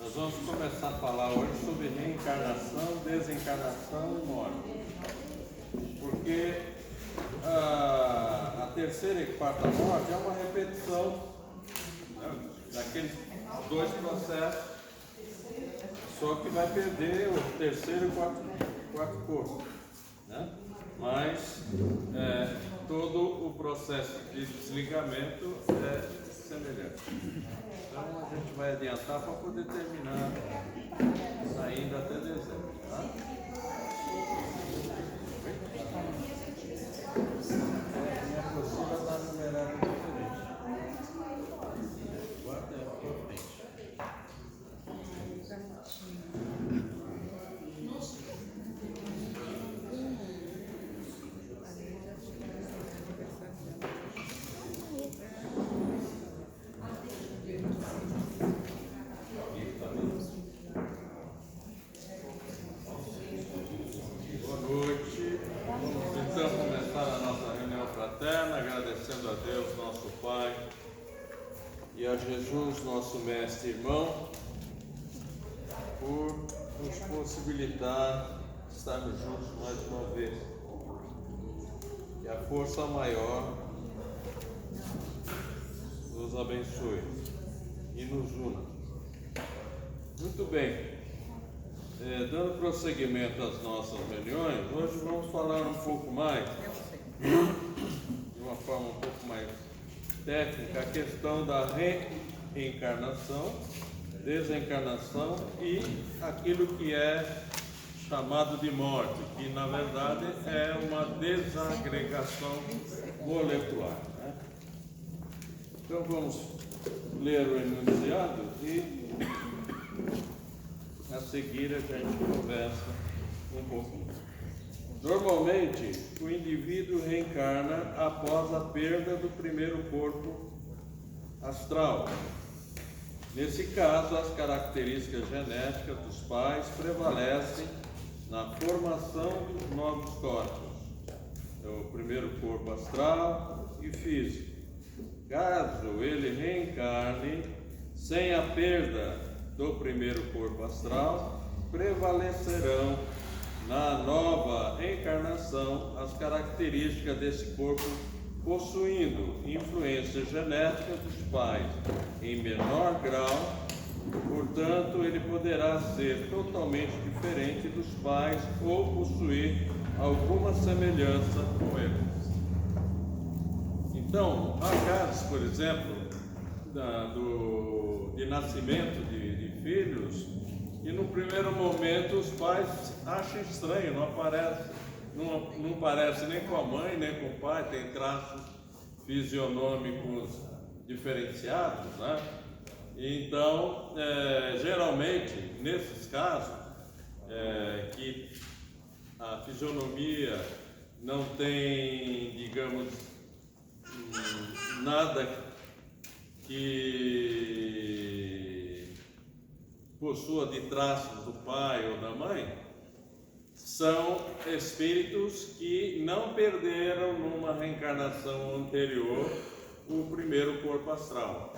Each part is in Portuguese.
Nós vamos começar a falar hoje sobre reencarnação, desencarnação e morte. Porque a terceira e quarta morte é uma repetição, né, daqueles dois processos, só que vai perder o terceiro e quarto corpo, né? Mas todo o processo de desligamento é semelhante. Então a gente vai adiantar para poder terminar ainda até dezembro, tá? Minha apostila está numerada diferente. Guarda aqui à frente. Agradecendo a Deus, nosso Pai, e a Jesus, nosso Mestre e Irmão, por nos possibilitar estarmos juntos mais uma vez. Que a força maior nos abençoe e nos una. Muito bem, dando prosseguimento às nossas reuniões, hoje vamos falar um pouco mais, de uma forma um pouco mais técnica, a questão da reencarnação, desencarnação e aquilo que é chamado de morte, que na verdade é uma desagregação molecular, né? Então vamos ler o enunciado e a seguir a gente conversa um pouquinho. Normalmente, o indivíduo reencarna após a perda do primeiro corpo astral. Nesse caso, as características genéticas dos pais prevalecem na formação dos novos corpos, o primeiro corpo astral e físico. Caso ele reencarne sem a perda do primeiro corpo astral, prevalecerão na nova encarnação as características desse corpo, possuindo influência genética dos pais em menor grau. Portanto, ele poderá ser totalmente diferente dos pais ou possuir alguma semelhança com eles. Então, há casos, por exemplo, de nascimento de filhos, e no primeiro momento os pais acham estranho, não parece nem com a mãe, nem com o pai, tem traços fisionômicos diferenciados, né? Então, geralmente, nesses casos, que a fisionomia não tem, digamos, nada que possua de traços do pai ou da mãe, são espíritos que não perderam numa reencarnação anterior o primeiro corpo astral.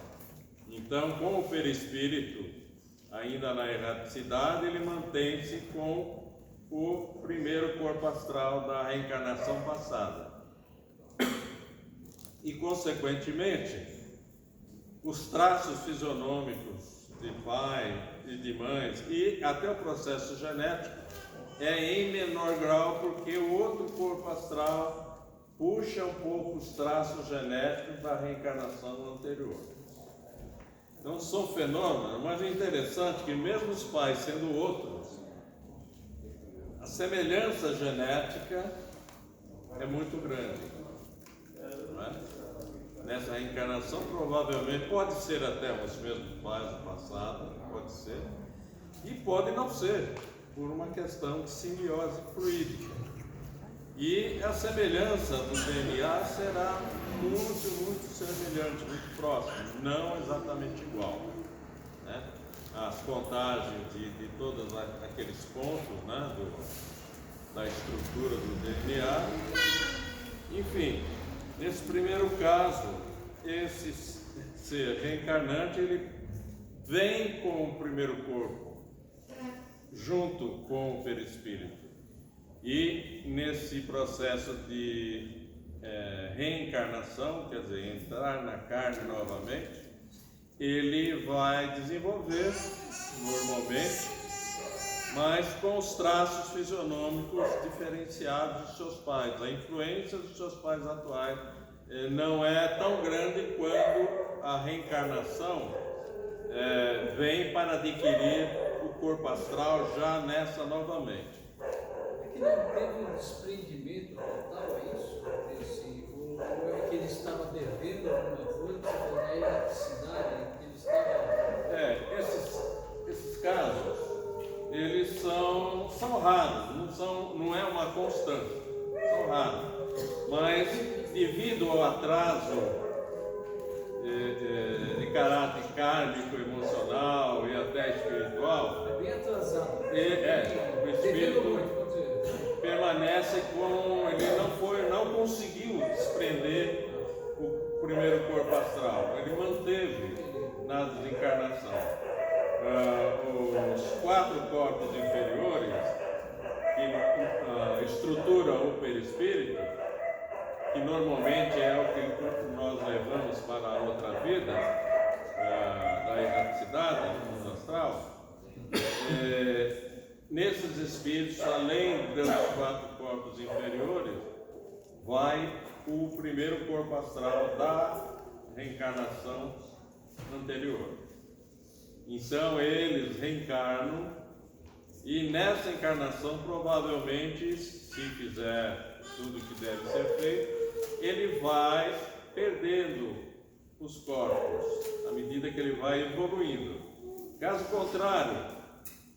Então, com o perispírito ainda na erraticidade, ele mantém-se com o primeiro corpo astral da reencarnação passada. E, consequentemente, os traços fisionômicos de pai e de mães e até o processo genético é em menor grau, porque o outro corpo astral puxa um pouco os traços genéticos da reencarnação anterior. Então são fenômenos, mas é interessante que mesmo os pais sendo outros, a semelhança genética é muito grande, não é? Nessa reencarnação, provavelmente, pode ser até os mesmos pais do passado, pode ser, e pode não ser, por uma questão de simbiose fluídica. E a semelhança do DNA será muito semelhante, muito próximo, não exatamente igual, né? As contagens de todos aqueles pontos, né, da estrutura do DNA, enfim. Nesse primeiro caso, esse ser reencarnante, ele vem com o primeiro corpo, junto com o perispírito. E nesse processo de reencarnação, quer dizer, entrar na carne novamente, ele vai desenvolver normalmente, mas com os traços fisionômicos diferenciados dos seus pais. A influência dos seus pais atuais não é tão grande quando a reencarnação vem para adquirir o corpo astral já nessa novamente. É que não teve um desprendimento total, é isso? Ou é que ele estava devendo alguma coisa, na eletricidade, ele estava... Esses casos, eles são raros, não é uma constância, são raros. Mas devido ao atraso de caráter kármico, emocional e até espiritual, É bem atrasado. o espírito permanece com... Ele não conseguiu desprender o primeiro corpo astral, ele manteve na desencarnação. Os 4 corpos inferiores que estruturam o perispírito, que normalmente é o que nós levamos para a outra vida, da erraticidade, do mundo astral, nesses espíritos, além dos 4 corpos inferiores, vai o primeiro corpo astral da reencarnação anterior. Então eles reencarnam e nessa encarnação, provavelmente, se fizer tudo que deve ser feito, ele vai perdendo os corpos à medida que ele vai evoluindo. Caso contrário,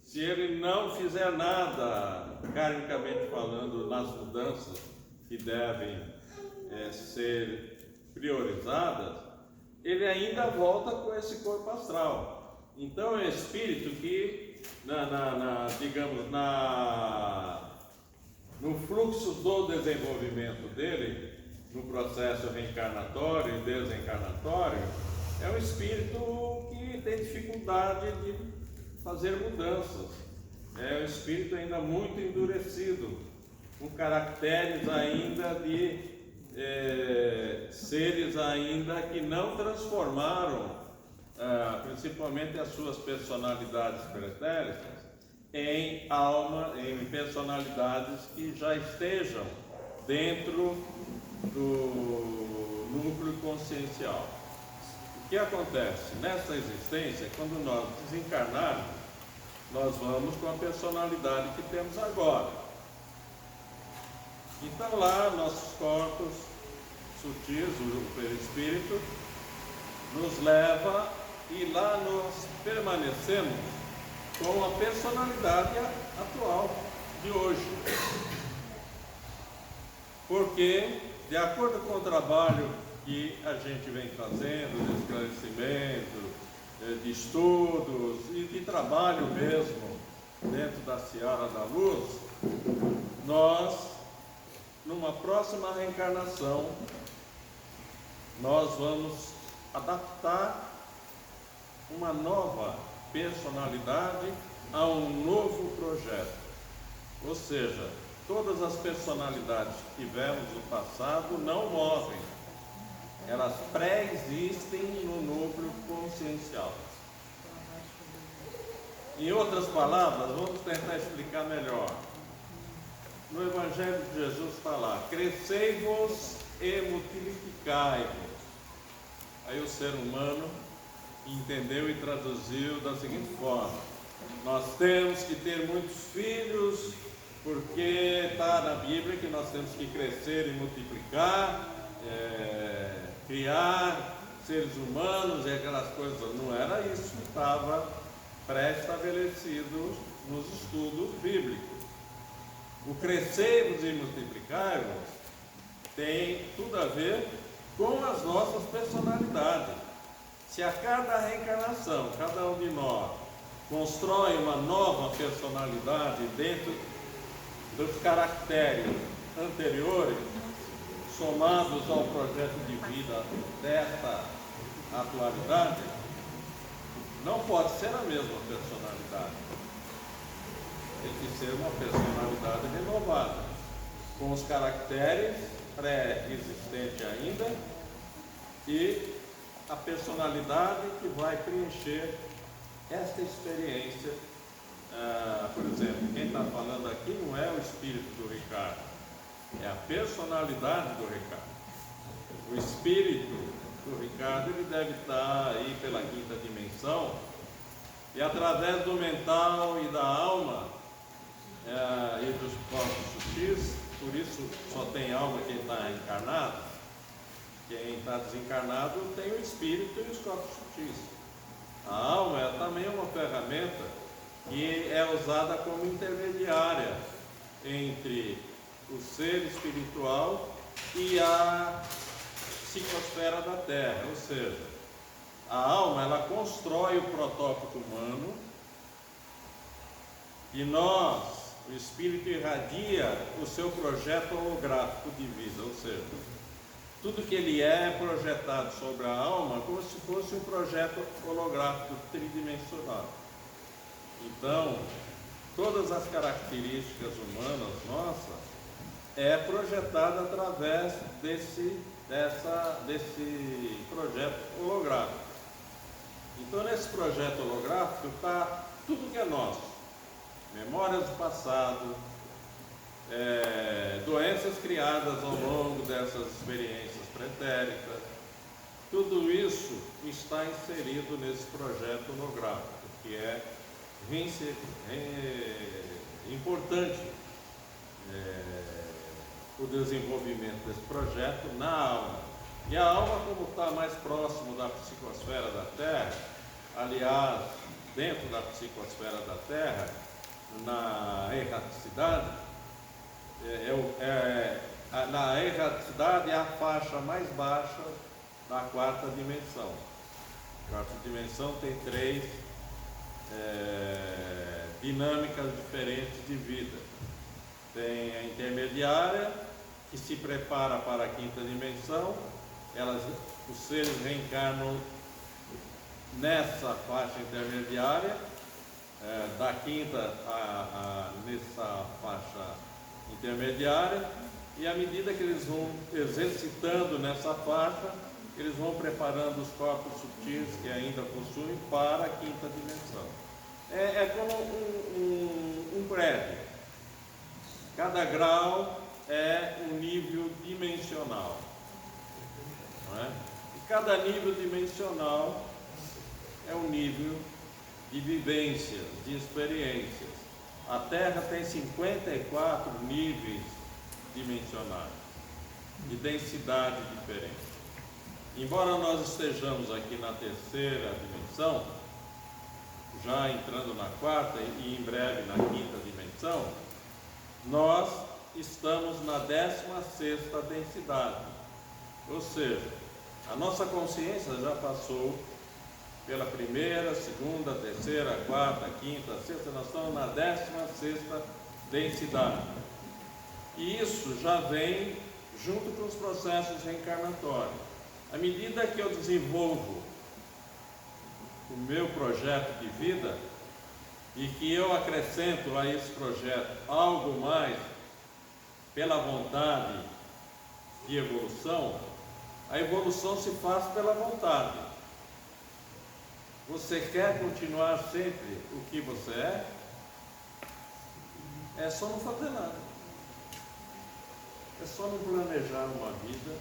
se ele não fizer nada, karmicamente falando, nas mudanças que devem ser priorizadas, ele ainda volta com esse corpo astral. Então é um espírito que, no fluxo do desenvolvimento dele, no processo reencarnatório e desencarnatório, é um espírito que tem dificuldade de fazer mudanças. É um espírito ainda muito endurecido, com caracteres ainda de seres ainda que não transformaram principalmente as suas personalidades pretéritas em personalidades que já estejam dentro do núcleo consciencial. O que acontece? Nessa existência, quando nós desencarnarmos, nós vamos com a personalidade que temos agora. Então lá, nossos corpos sutis, o perispírito, nos leva e lá nós permanecemos com a personalidade atual de hoje. Porque, de acordo com o trabalho que a gente vem fazendo, de esclarecimento, de estudos e de trabalho mesmo dentro da seara da luz, nós, numa próxima reencarnação, nós vamos adaptar uma nova personalidade a um novo projeto. Ou seja, todas as personalidades que tivemos no passado não morrem, elas pré-existem no núcleo consciencial. Em outras palavras, vamos tentar explicar melhor. No Evangelho de Jesus está lá: crescei-vos e multiplicai-vos. Aí o ser humano entendeu e traduziu da seguinte forma: nós temos que ter muitos filhos, porque está na Bíblia que nós temos que crescer e multiplicar, criar seres humanos e aquelas coisas. Não era isso que estava pré-estabelecido nos estudos bíblicos. O crescer-vos e multiplicar-vos tem tudo a ver com as nossas personalidades. Se a cada reencarnação, cada um de nós constrói uma nova personalidade dentro dos caracteres anteriores, somados ao projeto de vida desta atualidade, não pode ser a mesma personalidade. Tem que ser uma personalidade renovada, com os caracteres pré-existentes ainda e a personalidade que vai preencher esta experiência. Por exemplo, quem está falando aqui não é o espírito do Ricardo, é a personalidade do Ricardo. O espírito do Ricardo, ele deve estar aí pela quinta dimensão, e através do mental e da alma e dos corpos sutis, por isso só tem alma quem está encarnado. Quem está desencarnado tem o espírito e os corpos sutis. A alma também é uma ferramenta que é usada como intermediária entre o ser espiritual e a psicosfera da Terra, ou seja, a alma, ela constrói o protótipo humano e nós, o espírito, irradia o seu projeto holográfico de vida, ou seja, tudo que ele é projetado sobre a alma como se fosse um projeto holográfico tridimensional. Então, todas as características humanas nossas é projetada através desse projeto holográfico. Então, nesse projeto holográfico está tudo que é nosso: memórias do passado, doenças criadas ao longo dessas experiências pretéritas. Tudo isso está inserido nesse projeto holográfico, que é importante o desenvolvimento desse projeto na alma. E a alma, como está mais próximo da psicosfera da Terra, aliás, dentro da psicosfera da Terra, na erraticidade, na erraticidade é a faixa mais baixa da quarta dimensão. A quarta dimensão tem três dinâmicas diferentes de vida. Tem a intermediária, que se prepara para a quinta dimensão. Os seres reencarnam nessa faixa intermediária, da quinta nessa faixa intermediária, e à medida que eles vão exercitando nessa faixa, eles vão preparando os corpos sutis que ainda possuem para a quinta dimensão. É como um prédio. Cada grau é um nível dimensional, não é? E cada nível dimensional é um nível de vivências, de experiências. A Terra tem 54 níveis dimensionais, de densidade diferente. Embora nós estejamos aqui na terceira dimensão, já entrando na quarta e em breve na quinta dimensão, nós estamos na 16ª densidade, ou seja, a nossa consciência já passou pela primeira, segunda, terceira, quarta, quinta, sexta. Nós estamos na 16ª densidade, e isso já vem junto com os processos reencarnatórios. À medida que eu desenvolvo o meu projeto de vida e que eu acrescento a esse projeto algo mais pela vontade de evolução, a evolução se faz pela vontade. Você quer continuar sempre o que você é só não fazer nada, é só não planejar uma vida,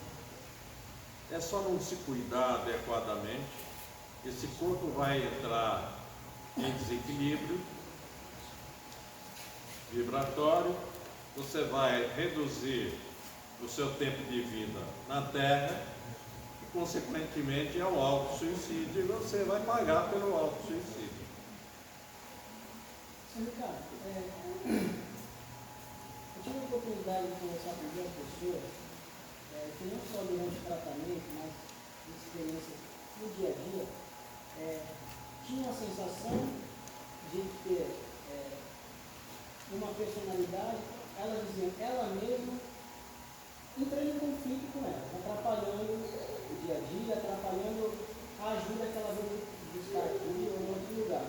é só não se cuidar adequadamente. Esse corpo vai entrar em desequilíbrio vibratório, você vai reduzir o seu tempo de vida na Terra e, consequentemente, é um auto-suicídio, e você vai pagar pelo auto-suicídio. Senhor Ricardo, eu tive a oportunidade de conversar com duas pessoas que não só durante o tratamento, mas de experiências no dia a dia, tinham a sensação de ter uma personalidade, elas diziam, ela mesma entrando em conflito com ela, atrapalhando o dia a dia, atrapalhando a ajuda que ela buscar cura em outro lugar.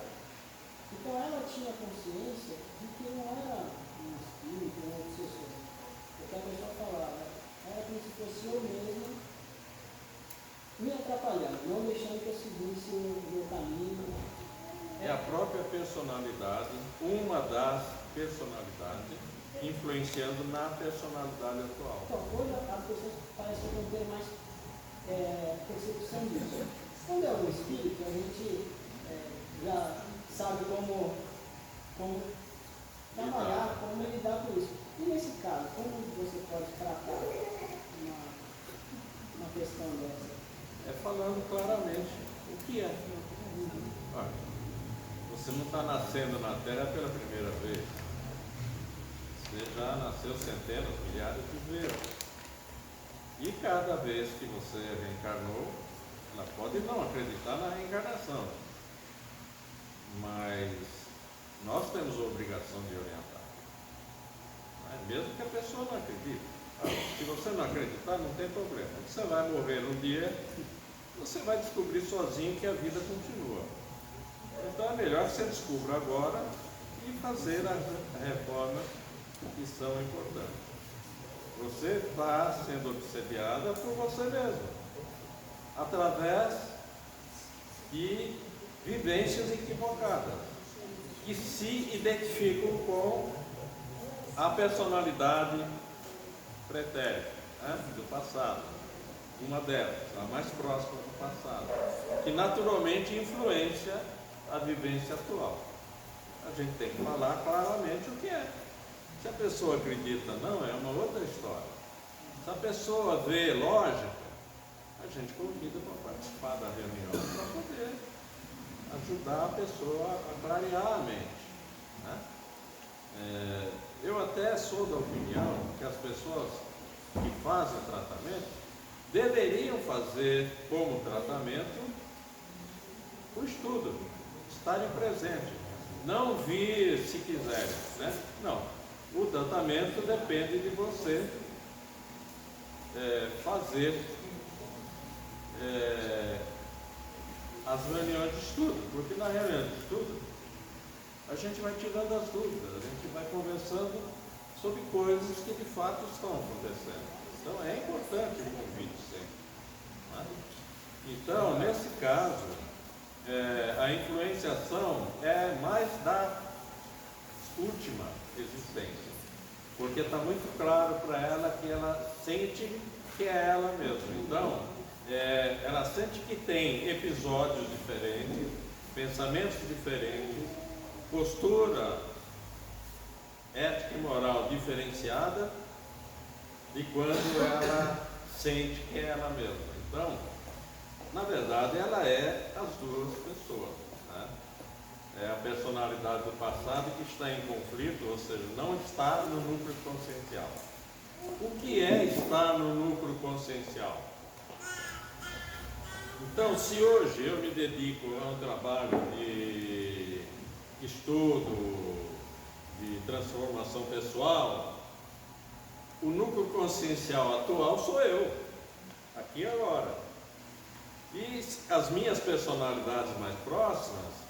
Então ela tinha consciência de que não era um espírito, um obsessor. Porque a pessoa falava, era como se fosse eu mesmo me atrapalhando, não deixando que eu seguisse o meu caminho. É a própria personalidade, uma das personalidades, influenciando na personalidade atual. Então, hoje as pessoas parecem não ter mais percepção disso. Quando é um espírito, a gente já sabe como trabalhar, como lidar com isso. E nesse caso, como você pode tratar uma questão dessa? É falando claramente o que é. Olha, você não está nascendo na Terra pela primeira vez. Você já nasceu centenas, milhares de vezes. E cada vez que você reencarnou, ela pode não acreditar na reencarnação, mas nós temos a obrigação de orientar. Mesmo que a pessoa não acredite. Se você não acreditar, não tem problema. Você vai morrer um dia, você vai descobrir sozinho que a vida continua. Então é melhor que você descubra agora e fazer as reformas que são importantes. Você está sendo obsediada por você mesmo, através de vivências equivocadas, que se identificam com a personalidade pretérita, do passado, uma delas, a mais próxima do passado, que naturalmente influencia a vivência atual. A gente tem que falar claramente o que é. Se a pessoa acredita não, é uma outra história. Se a pessoa vê lógica, a gente convida para participar da reunião para poder ajudar a pessoa a clarear a mente, né? Eu até sou da opinião que as pessoas que fazem tratamento deveriam fazer como tratamento o estudo, estarem presentes, não vir se quiserem, né? Não, o tratamento depende de você fazer as reuniões de estudo, porque na reunião de estudo a gente vai tirando as dúvidas, a gente vai conversando sobre coisas que de fato estão acontecendo. Então é importante o convite sempre, né? Então, nesse caso, a influenciação é mais da última existência, porque está muito claro para ela que ela sente que é ela mesma. Então, ela sente que tem episódios diferentes, pensamentos diferentes, postura ética e moral diferenciada de quando ela sente que é ela mesma. Então, na verdade, ela é as duas pessoas, né? É a personalidade do passado que está em conflito, ou seja, não está no núcleo consciencial. O que é estar no núcleo consciencial? Então, se hoje eu me dedico a um trabalho de estudo, de transformação pessoal, o núcleo consciencial atual sou eu, aqui e agora. E as minhas personalidades mais próximas,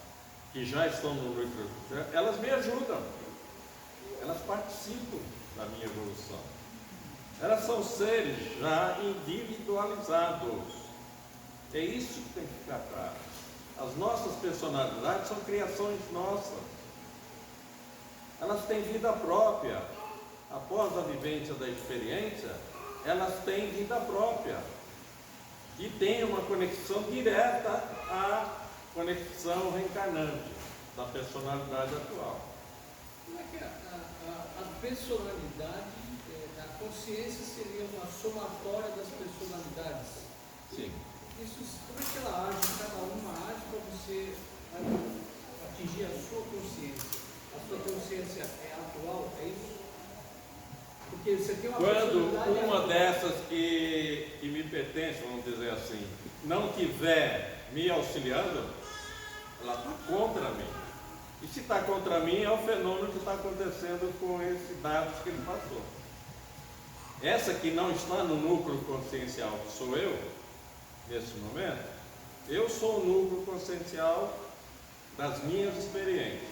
que já estão no núcleo, elas me ajudam, elas participam da minha evolução. Elas são seres já individualizados. É isso que tem que ficar claro. As nossas personalidades são criações nossas. Elas têm vida própria. Após a vivência da experiência, elas têm vida própria. E tem uma conexão direta à conexão reencarnante da personalidade atual. Como é que a personalidade, a consciência seria uma somatória das personalidades? Sim. Como é que ela age? Cada uma age para você atingir a sua consciência. A sua consciência é atual, é isso? Porque você tem uma Quando uma dessas que me pertence, vamos dizer assim, não estiver me auxiliando, ela está contra mim. E se está contra mim, é o fenômeno que está acontecendo com esses dados que ele passou. Essa que não está no núcleo consciencial, que sou eu, nesse momento, Eu sou o núcleo consciencial das minhas experiências.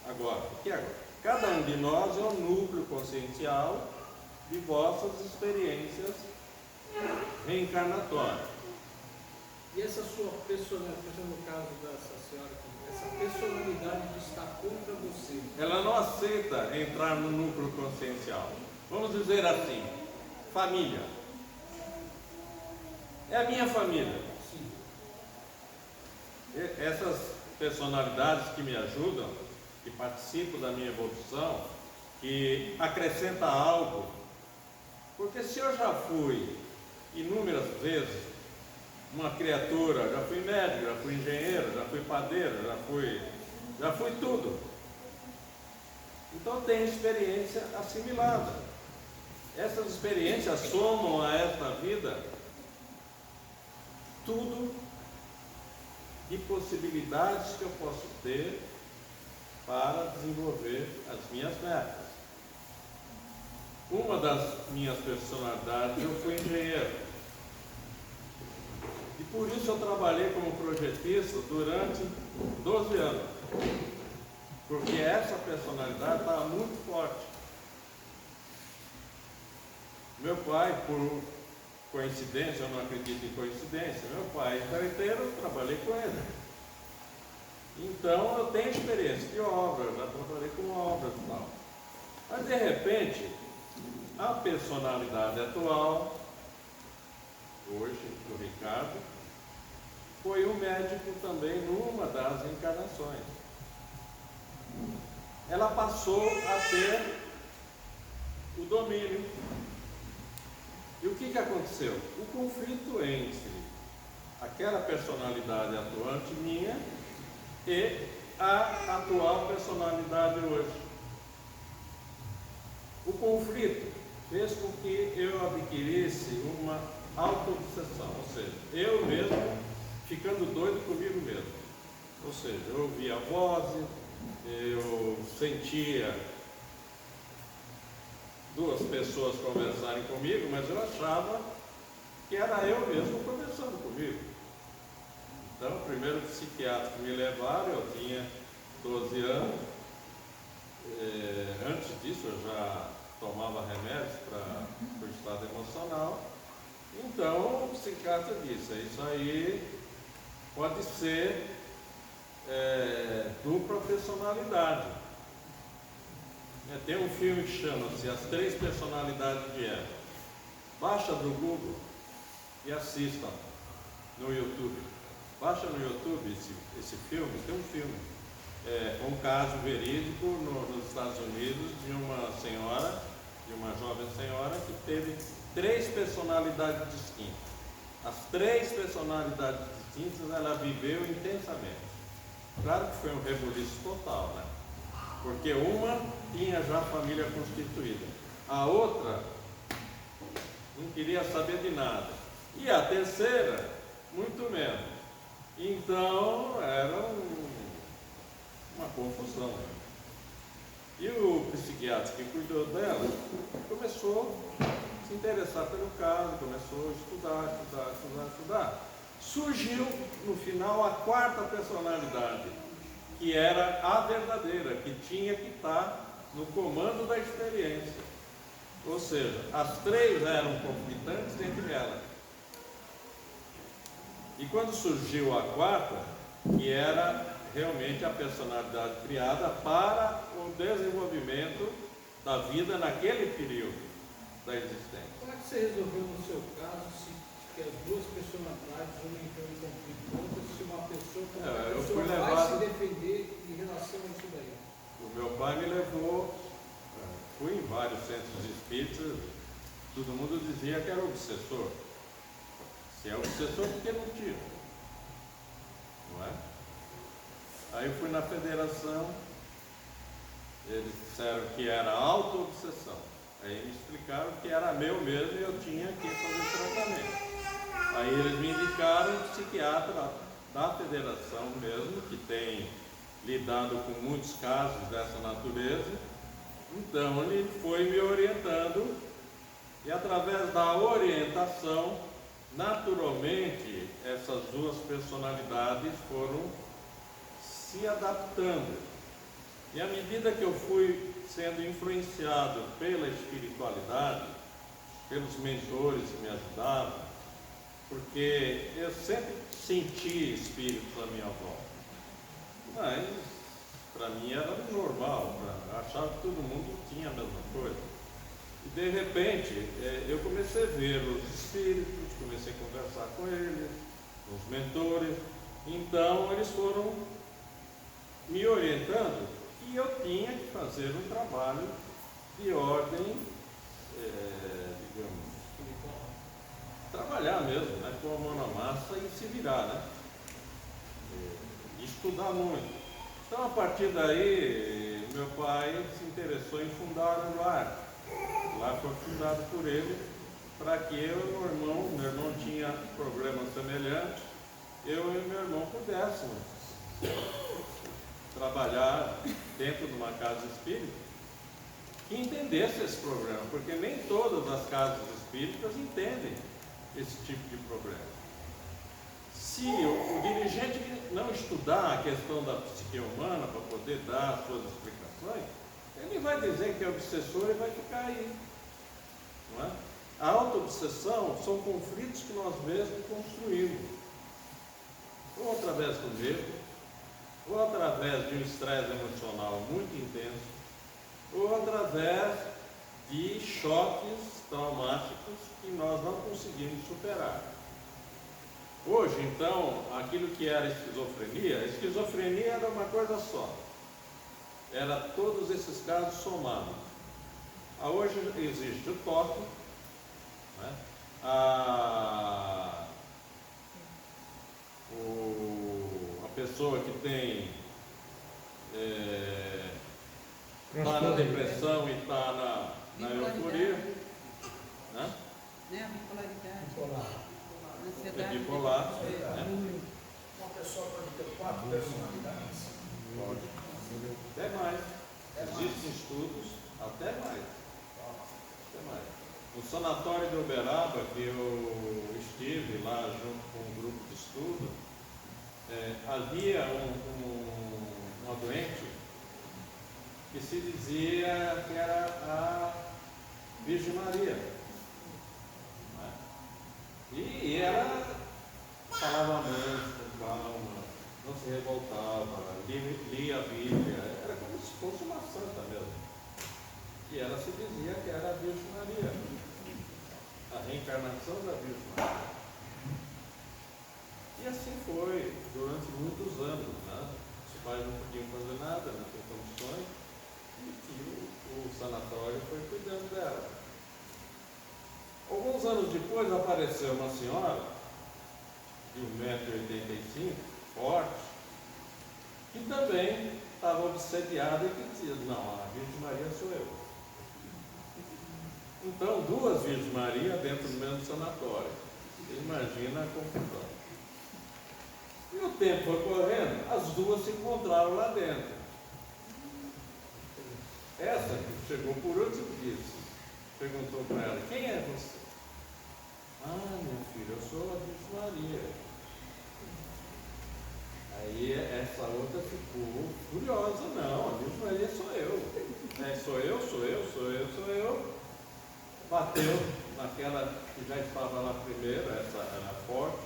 Agora, o que é agora? Cada um de nós é o núcleo consciencial de vossas experiências reencarnatórias. E essa sua personalidade, no caso dessa senhora, essa personalidade que está contra você, Ela não aceita entrar no núcleo consciencial. Vamos dizer assim, família. É a minha família. sim, Essas personalidades que me ajudam, que participam da minha evolução, que acrescentam algo. Porque se eu já fui inúmeras vezes uma criatura, já fui médico, já fui engenheiro, já fui padeiro, já fui tudo. Então tenho experiência assimilada. Essas experiências somam a esta vida tudo de possibilidades que eu posso ter para desenvolver as minhas metas. Uma das minhas personalidades, eu fui engenheiro. E por isso eu trabalhei como projetista durante 12 anos. Porque essa personalidade estava muito forte. Meu pai, por coincidência, eu não acredito em coincidência, meu pai é carreteiro, eu trabalhei com ele. Então eu tenho experiência de obra, já trabalhei com obras e tal. Mas de repente, a personalidade atual, hoje, do Ricardo, foi um médico também numa das encarnações. Ela passou a ter o domínio. E o que aconteceu? O conflito entre aquela personalidade atuante minha e a atual personalidade hoje. O conflito fez com que eu adquirisse uma auto-obsessão, ou seja, eu mesmo ficando doido comigo mesmo. Ou seja, eu ouvia vozes, eu sentia duas pessoas conversarem comigo, mas eu achava que era eu mesmo conversando comigo. Então, o primeiro psiquiatra que me levaram, eu tinha 12 anos. Antes disso, eu já tomava remédios para o estado emocional. Então, o psiquiatra disse: isso aí pode ser dupla personalidade. Tem um filme que chama-se As Três Personalidades de Eva. Baixa do Google e assista no YouTube. Baixa no YouTube esse filme. Tem um filme, um caso verídico nos Estados Unidos de uma senhora, de uma jovem senhora que teve 3 personalidades distintas. As 3 personalidades distintas ela viveu intensamente. Claro que foi um rebuliço total, né? Porque uma tinha já família constituída, a outra não queria saber de nada, e a terceira, muito menos. Então, era uma confusão. E o psiquiatra que cuidou dela começou a se interessar pelo caso, começou a estudar. Surgiu, no final, a 4ª personalidade, que era a verdadeira, que tinha que estar no comando da experiência. Ou seja, as 3 eram conflitantes entre elas. E quando surgiu a 4ª, que era realmente a personalidade criada para o desenvolvimento da vida naquele período da existência. como é que você resolveu no seu caso que as duas personalidades, uma entrou em conflito com outra, se uma pessoa, vai se defender em relação a isso daí? O meu pai me levou, fui em vários centros espíritas, todo mundo dizia que era obsessor. Se é obsessor, por que não tira? Não é? Aí eu fui na federação, eles disseram que era auto-obsessão. Aí me explicaram que era meu mesmo e eu tinha que fazer tratamento. Aí eles me indicaram um psiquiatra da federação mesmo, que tem lidado com muitos casos dessa natureza. Então ele foi me orientando e através da orientação naturalmente, essas duas personalidades foram se adaptando. E à medida que eu fui sendo influenciado pela espiritualidade, pelos mentores que me ajudavam, porque eu sempre senti espíritos à minha volta, mas para mim era normal, eu achava que todo mundo tinha a mesma coisa. E de repente eu comecei a ver os espíritos, comecei a conversar com eles, com os mentores, então eles foram me orientando que eu tinha que fazer um trabalho de ordem, digamos, trabalhar mesmo, né, com a mão na massa e se virar, né? Estudar muito. Então, a partir daí, meu pai se interessou em fundar um lar. O lar foi fundado por ele para que eu e meu irmão tinha problemas semelhantes, eu e meu irmão pudéssemos trabalhar dentro de uma casa espírita que entendesse esse problema, porque nem todas as casas espíritas entendem esse tipo de problema. Se o dirigente não estudar a questão da psique humana para poder dar as suas explicações, ele vai dizer que é obsessor e vai ficar aí. Não é? A auto-obsessão são conflitos que nós mesmos construímos, ou através do medo, ou através de um estresse emocional muito intenso, ou através de choques traumáticos que nós não conseguimos superar. Hoje, então, aquilo que era a esquizofrenia era uma coisa só, era todos esses casos somados. Hoje existe o toque, né? A pessoa que tem está na depressão e está na euforia, né? Né? A bipolaridade. Bipolar. Ansiedade. Bipolar, né? Uma pessoa pode ter 4 personalidades. Pode. Até mais. Existem estudos, até mais. No sanatório de Uberaba, que eu estive lá junto com um grupo de estudo, havia uma doente que se dizia que era a Virgem Maria. Né? E ela falava manso, com calma, não se revoltava, lia a Bíblia, era como se fosse uma santa mesmo. E ela se dizia que era a Virgem Maria, a reencarnação da Virgem Maria. E assim foi durante muitos anos, né? Os pais não podiam fazer nada, não tinham condições, e o sanatório foi cuidando dela. Alguns anos depois apareceu uma senhora de 1,85 m, forte, que também estava obsediada e que dizia: não, a Virgem Maria sou eu. Então, 2 Virgens Maria dentro do mesmo sanatório. Você imagina a confusão. E o tempo foi correndo, as duas se encontraram lá dentro. Essa que chegou por último perguntou para ela: quem é você? Ah, meu filho, eu sou a Virgem Maria. Aí essa outra ficou furiosa: não, a Virgem Maria sou eu. Sou eu. Bateu naquela que já estava lá primeiro, essa era forte,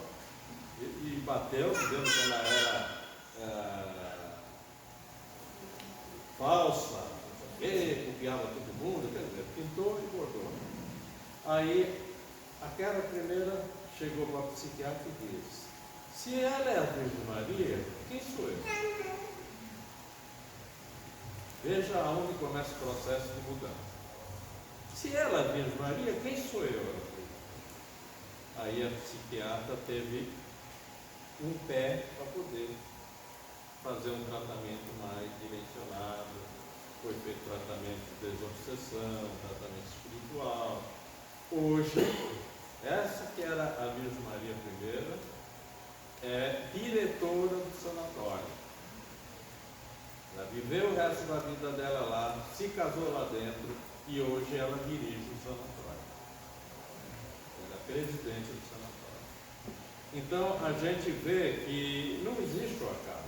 e bateu, dizendo que ela era falsa, copiava todo mundo, quer dizer, pintou e bordou. Aí, aquela primeira chegou para a psiquiatra e disse: se ela é a Virgem Maria, quem sou eu? Veja aonde começa o processo de mudança. Se ela é a Virgem Maria, quem sou eu? Aí a psiquiatra teve um pé para poder fazer um tratamento mais direcionado. Foi feito tratamento de desobsessão, tratamento espiritual. Hoje, essa que era a Virgem Maria I é diretora do sanatório. Ela viveu o resto da vida dela lá, se casou lá dentro e hoje ela dirige o sanatório. Ela é presidente do sanatório. Então a gente vê que não existe o acaso.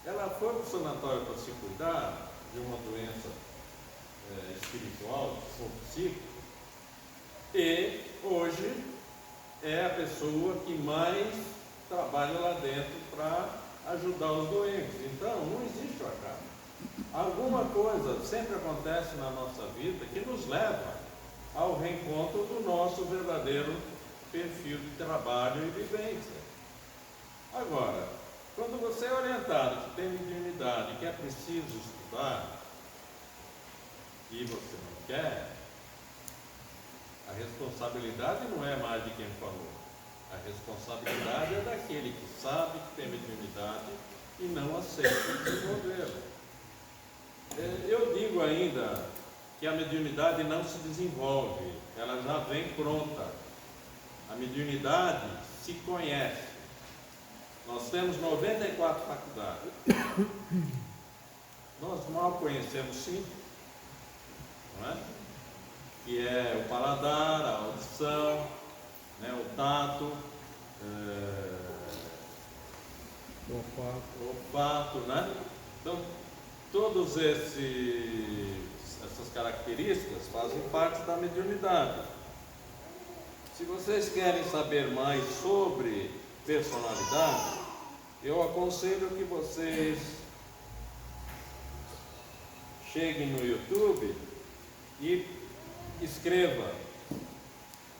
Ela foi para o sanatório para se cuidar de uma doença espiritual ou psíquica, e hoje é a pessoa que mais trabalha lá dentro para ajudar os doentes. Então não existe o acaso. Alguma coisa sempre acontece na nossa vida que nos leva ao reencontro do nosso verdadeiro perfil de trabalho e vivência. Agora, quando você é orientado que tem mediunidade, que é preciso estudar, e você não quer, a responsabilidade não é mais de quem falou. A responsabilidade é daquele que sabe que tem mediunidade e não aceita desenvolvê-la. Eu digo ainda que a mediunidade não se desenvolve, ela já vem pronta. A mediunidade se conhece. Nós temos 94 faculdades. Nós mal conhecemos 5, não é? Que é o paladar, a audição, né, o tato, o olfato, né? Então, todas essas características fazem parte da mediunidade. Se vocês querem saber mais sobre personalidade, eu aconselho que vocês cheguem no YouTube e escreva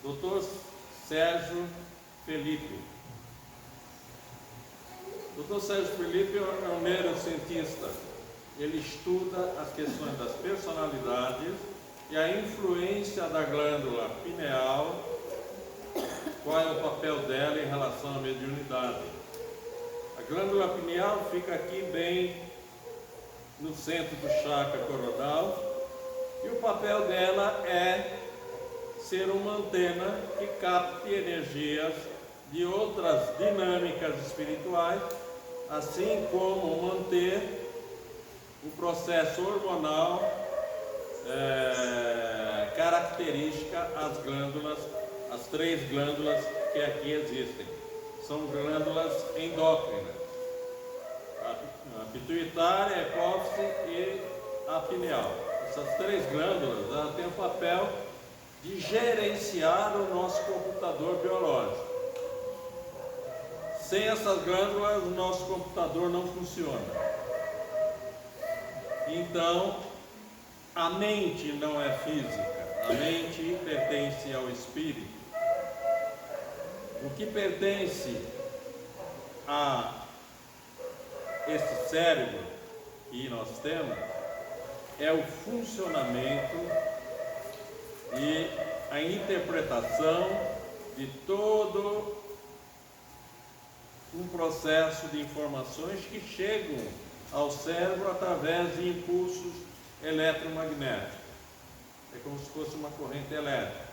Dr. Sérgio Felipe. Dr. Sérgio Felipe é um neurocientista. Ele estuda as questões das personalidades e a influência da glândula pineal, qual é o papel dela em relação à mediunidade. A glândula pineal fica aqui bem no centro do chakra coronal, e o papel dela é ser uma antena que capte energias de outras dinâmicas espirituais, assim como manter o processo hormonal característica às glândulas, as 3 glândulas que aqui existem. São glândulas endócrinas: a pituitária, a hipófise e a pineal. Essas 3 glândulas, elas têm o papel de gerenciar o nosso computador biológico. Sem essas glândulas, o nosso computador não funciona. Então, a mente não é física, a mente pertence ao espírito. O que pertence a esse cérebro que nós temos é o funcionamento e a interpretação de todo um processo de informações que chegam ao cérebro através de impulsos eletromagnéticos. É como se fosse uma corrente elétrica.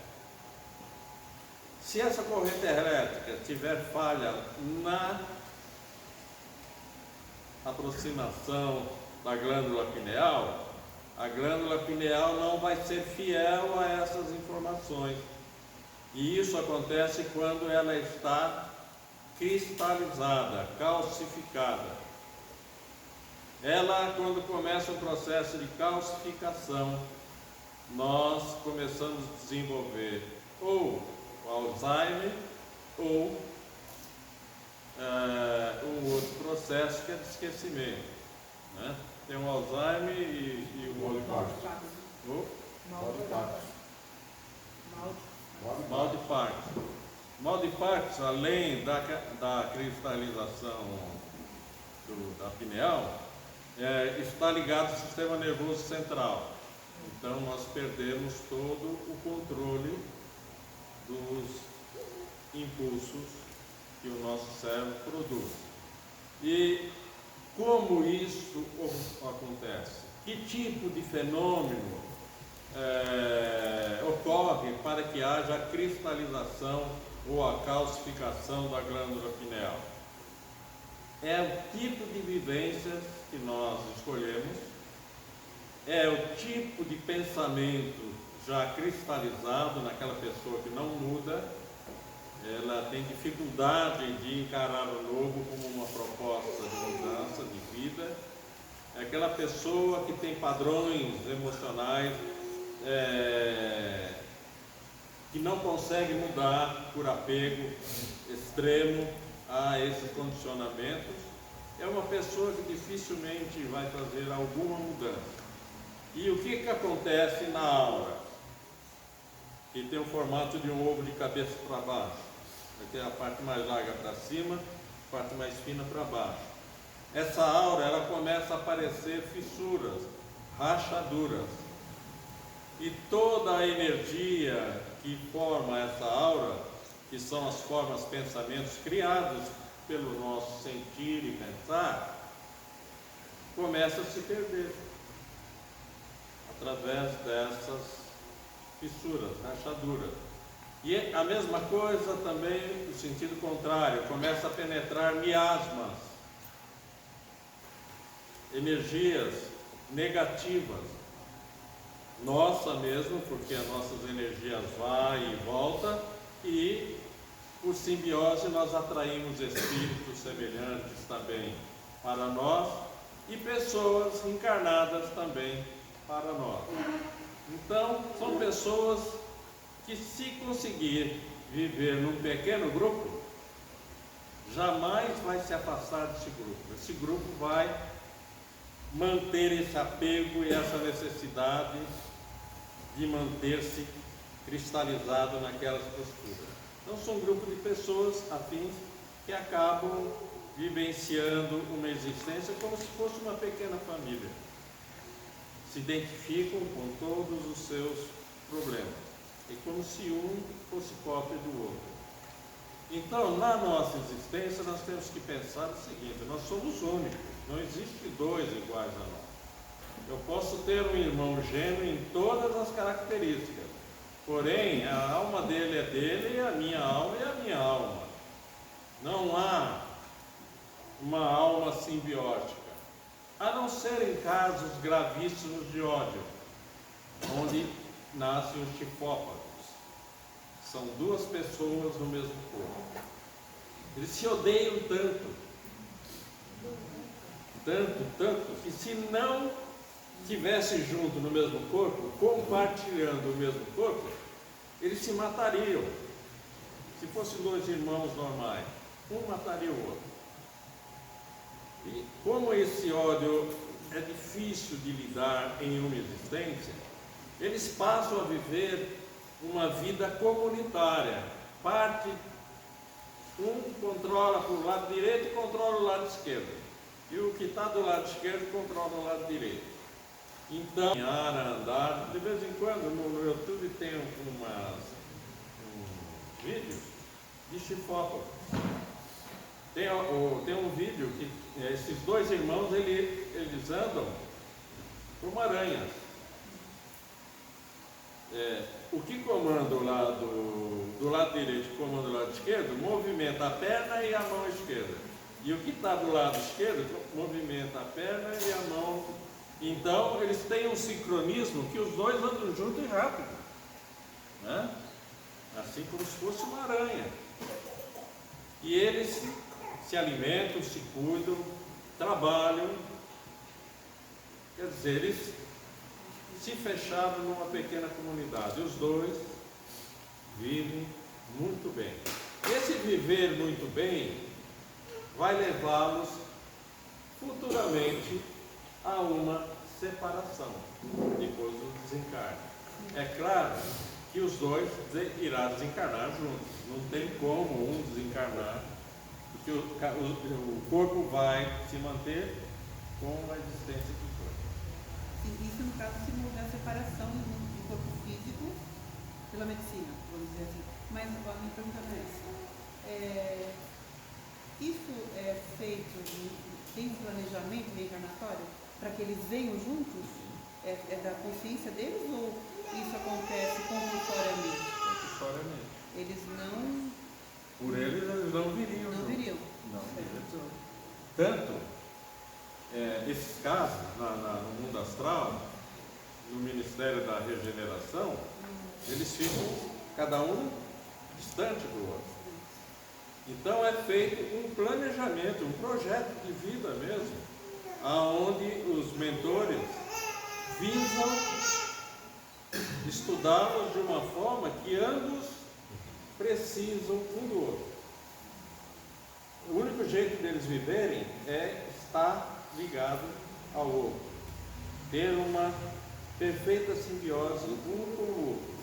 Se essa corrente elétrica tiver falha na aproximação da glândula pineal, a glândula pineal não vai ser fiel a essas informações. E isso acontece quando ela está cristalizada, calcificada. Ela, quando começa um processo de calcificação, nós começamos a desenvolver ou o Alzheimer ou um outro processo que é de esquecimento, né? Tem o Alzheimer e o outro. Mal de Parkinson. Mal de Parkinson, além da cristalização da pineal, está ligado ao sistema nervoso central. Então nós perdemos todo o controle dos impulsos que o nosso cérebro produz. E como isso acontece? Que tipo de fenômeno ocorre para que haja a cristalização ou a calcificação da glândula pineal? É o tipo de vivências que nós escolhemos, é o tipo de pensamento já cristalizado naquela pessoa que não muda, ela tem dificuldade de encarar o novo como uma proposta de mudança de vida. É aquela pessoa que tem padrões emocionais que não consegue mudar por apego extremo a esses condicionamentos. É uma pessoa que dificilmente vai fazer alguma mudança. E o que acontece na aura? Que tem o formato de um ovo de cabeça para baixo. Vai ter a parte mais larga para cima, a parte mais fina para baixo. Essa aura, ela começa a aparecer fissuras, rachaduras. E toda a energia que forma essa aura, que são as formas, pensamentos criados pelo nosso sentir e pensar, começa a se perder através dessas fissuras, rachaduras. E a mesma coisa também no sentido contrário, começa a penetrar miasmas, energias negativas, nossa mesmo, porque as nossas energias vai e volta, e por simbiose nós atraímos espíritos semelhantes também para nós e pessoas encarnadas também para nós. Então, são pessoas que, se conseguir viver num pequeno grupo, jamais vai se afastar desse grupo. Esse grupo vai manter esse apego e essa necessidade de manter-se cristalizado naquelas posturas. Então, são um grupo de pessoas afins que acabam vivenciando uma existência como se fosse uma pequena família. Se identificam com todos os seus problemas. É como se um fosse cópia do outro. Então, na nossa existência, nós temos que pensar o seguinte: nós somos únicos, não existe dois iguais a nós. Eu posso ter um irmão gêmeo em todas as características, porém, a alma dele é dele e a minha alma é a minha alma. Não há uma alma simbiótica, a não ser em casos gravíssimos de ódio, onde nascem os chifópagos. São duas pessoas no mesmo corpo. Eles se odeiam tanto, que se não estivessem juntos no mesmo corpo, compartilhando o mesmo corpo, eles se matariam. Se fossem dois irmãos normais, um mataria o outro. E como esse ódio é difícil de lidar em uma existência, eles passam a viver uma vida comunitária. Parte, um controla por o lado direito e controla o lado esquerdo. E o que está do lado esquerdo controla o lado direito. Então, andar, de vez em quando no YouTube tem vídeos de chifópagos. Tem um vídeo que esses dois irmãos eles andam como aranhas. O que comanda do lado direito e comanda o lado esquerdo movimenta a perna e a mão esquerda. E o que está do lado esquerdo movimenta a perna e a mão. Então eles têm um sincronismo que os dois andam junto e rápido, né? Assim como se fosse uma aranha. E eles se alimentam, se cuidam, trabalham. Quer dizer, eles se fecharam numa pequena comunidade. Os dois vivem muito bem. Esse viver muito bem vai levá-los futuramente a uma separação depois do desencarne. É claro que os dois irão desencarnar juntos. Não tem como um desencarnar, porque o corpo vai se manter com a existência do corpo. Isso, no caso, se houver a separação do corpo físico pela medicina, vamos dizer assim. Mas a minha pergunta é essa. Isso é feito, tem um planejamento reencarnatório para que eles venham juntos? É da consciência deles ou isso acontece compulsoriamente? Compulsoriamente. Eles não... Por eles não viriam. Não viriam. Não viriam. Tanto, esses casos no mundo astral, no Ministério da Regeneração, eles ficam cada um distante do outro. Então é feito um planejamento, um projeto de vida mesmo, aonde os mentores visam estudá-los de uma forma que ambos precisam um do outro. O único jeito deles viverem é estar ligado ao outro, ter uma perfeita simbiose um com o outro.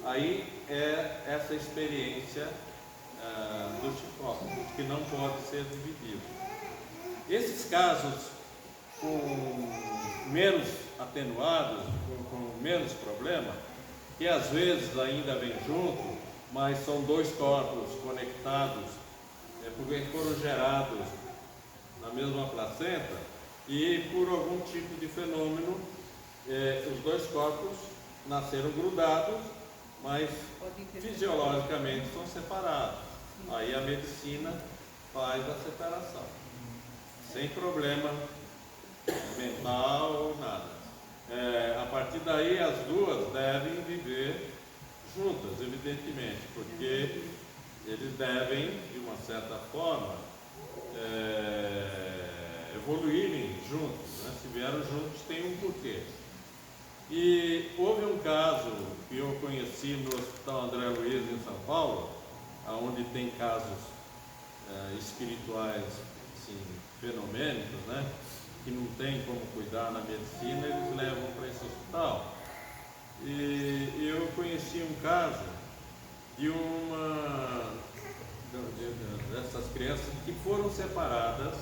Aí é essa experiência do Chicó, que não pode ser dividido. Esses casos com menos atenuados, com menos problema, que às vezes ainda vem junto, mas são dois corpos conectados, porque foram gerados na mesma placenta e por algum tipo de fenômeno, os dois corpos nasceram grudados, mas fisiologicamente são separados. Aí a medicina faz a separação, sem problema mental ou nada. A partir daí as duas devem viver juntas, evidentemente, porque eles devem, de uma certa forma, evoluírem juntos, né? Se vieram juntos tem um porquê. E houve um caso que eu conheci no Hospital André Luiz em São Paulo, onde tem casos espirituais assim, fenomênicos, né? Que não tem como cuidar na medicina, eles levam para esse hospital. E eu conheci um caso de dessas crianças que foram separadas,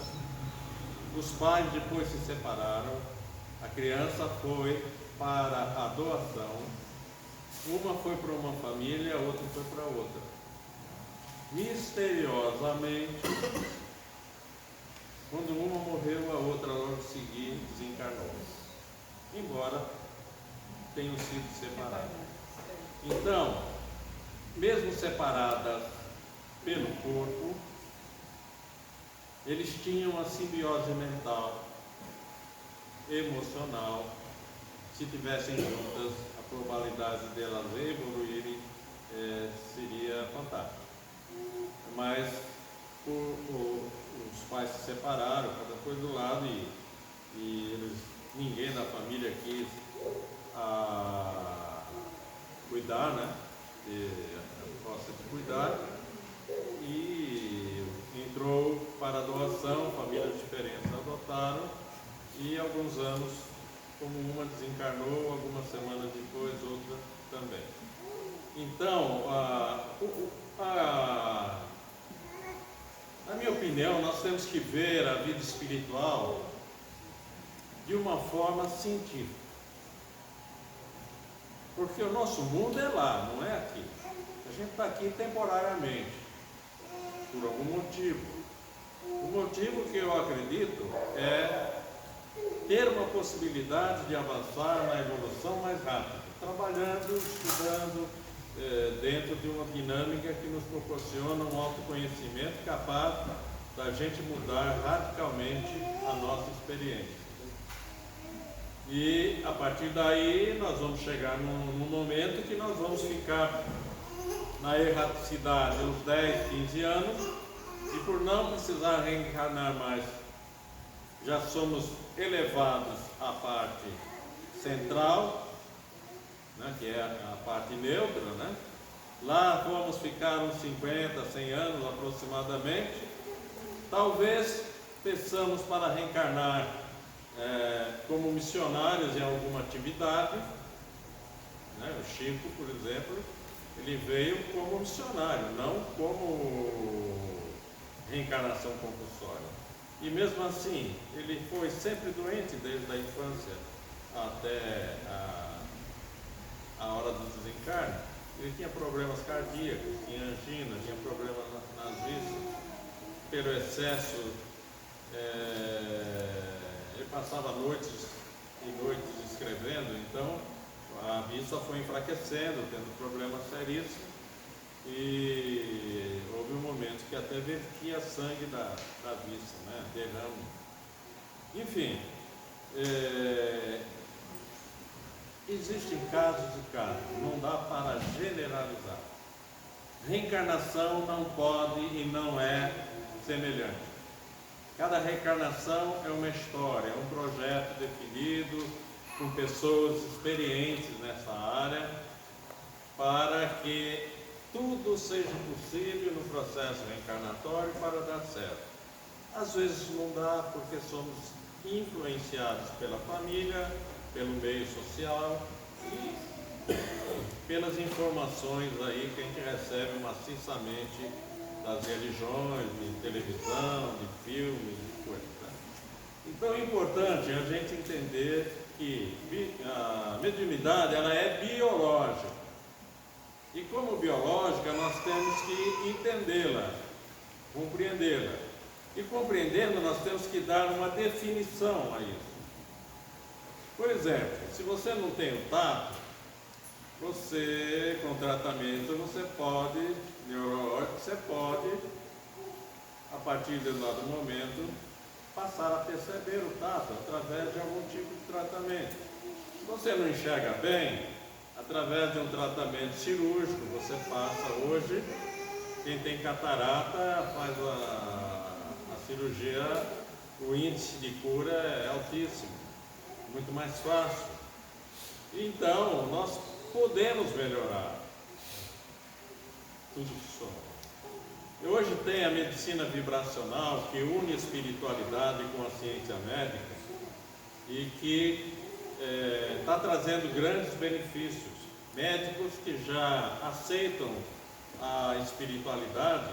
os pais depois se separaram, a criança foi para a doação, uma foi para uma família, a outra foi para outra. Misteriosamente, quando uma morreu, a outra logo em seguida desencarnou, embora tenham sido separadas. Então, mesmo separadas pelo corpo, eles tinham uma simbiose mental, emocional. Se tivessem juntas, a probabilidade delas evoluírem seria fantástica. Mas os pais se separaram, cada coisa do lado, e ninguém da família quis cuidar, né? Possa de cuidar, e entrou para a doação, famílias diferentes adotaram, e alguns anos, como uma desencarnou, algumas semanas depois, outra também. Então, na minha opinião, nós temos que ver a vida espiritual de uma forma científica. Porque o nosso mundo é lá, não é aqui. A gente está aqui temporariamente, por algum motivo. O motivo que eu acredito é ter uma possibilidade de avançar na evolução mais rápido, trabalhando, estudando, dentro de uma dinâmica que nos proporciona um autoconhecimento capaz da gente mudar radicalmente a nossa experiência. E a partir daí nós vamos chegar num momento que nós vamos ficar na erraticidade uns 10, 15 anos, e por não precisar reencarnar mais, já somos elevados à parte central, né, que é a parte neutra, né? Lá vamos ficar uns 50, 100 anos aproximadamente. Talvez peçamos para reencarnar como missionários em alguma atividade, né? O Chico, por exemplo, ele veio como missionário, não como reencarnação compulsória. E mesmo assim, ele foi sempre doente desde a infância até a hora do desencarne. Ele tinha problemas cardíacos, tinha angina, tinha problemas nas vísceras, pelo excesso. Ele passava noites e noites escrevendo, então a vista foi enfraquecendo, tendo problemas seríssimos, e houve um momento que até vertia sangue da vista, né? Derrame. Enfim, existem casos e casos, não dá para generalizar. reencarnação não pode e não é semelhante. Cada reencarnação é uma história, é um projeto definido com pessoas experientes nessa área para que tudo seja possível no processo reencarnatório para dar certo. Às vezes não dá porque somos influenciados pela família, pelo meio social e pelas informações aí que a gente recebe maciçamente das religiões, de televisão, de filmes, de coisas. Então é importante a gente entender que a mediunidade ela é biológica. E como biológica nós temos que entendê-la, compreendê-la. E compreendendo nós temos que dar uma definição a isso. Por exemplo, se você não tem o tato, você, com tratamento, você pode, a partir de um dado momento, passar a perceber o tato através de algum tipo de tratamento. Se você não enxerga bem, através de um tratamento cirúrgico, você passa hoje, quem tem catarata faz a cirurgia, o índice de cura é altíssimo, muito mais fácil. Então, nós podemos melhorar tudo que somos. Hoje tem a medicina vibracional que une espiritualidade com a ciência médica e que está trazendo grandes benefícios. Médicos que já aceitam a espiritualidade,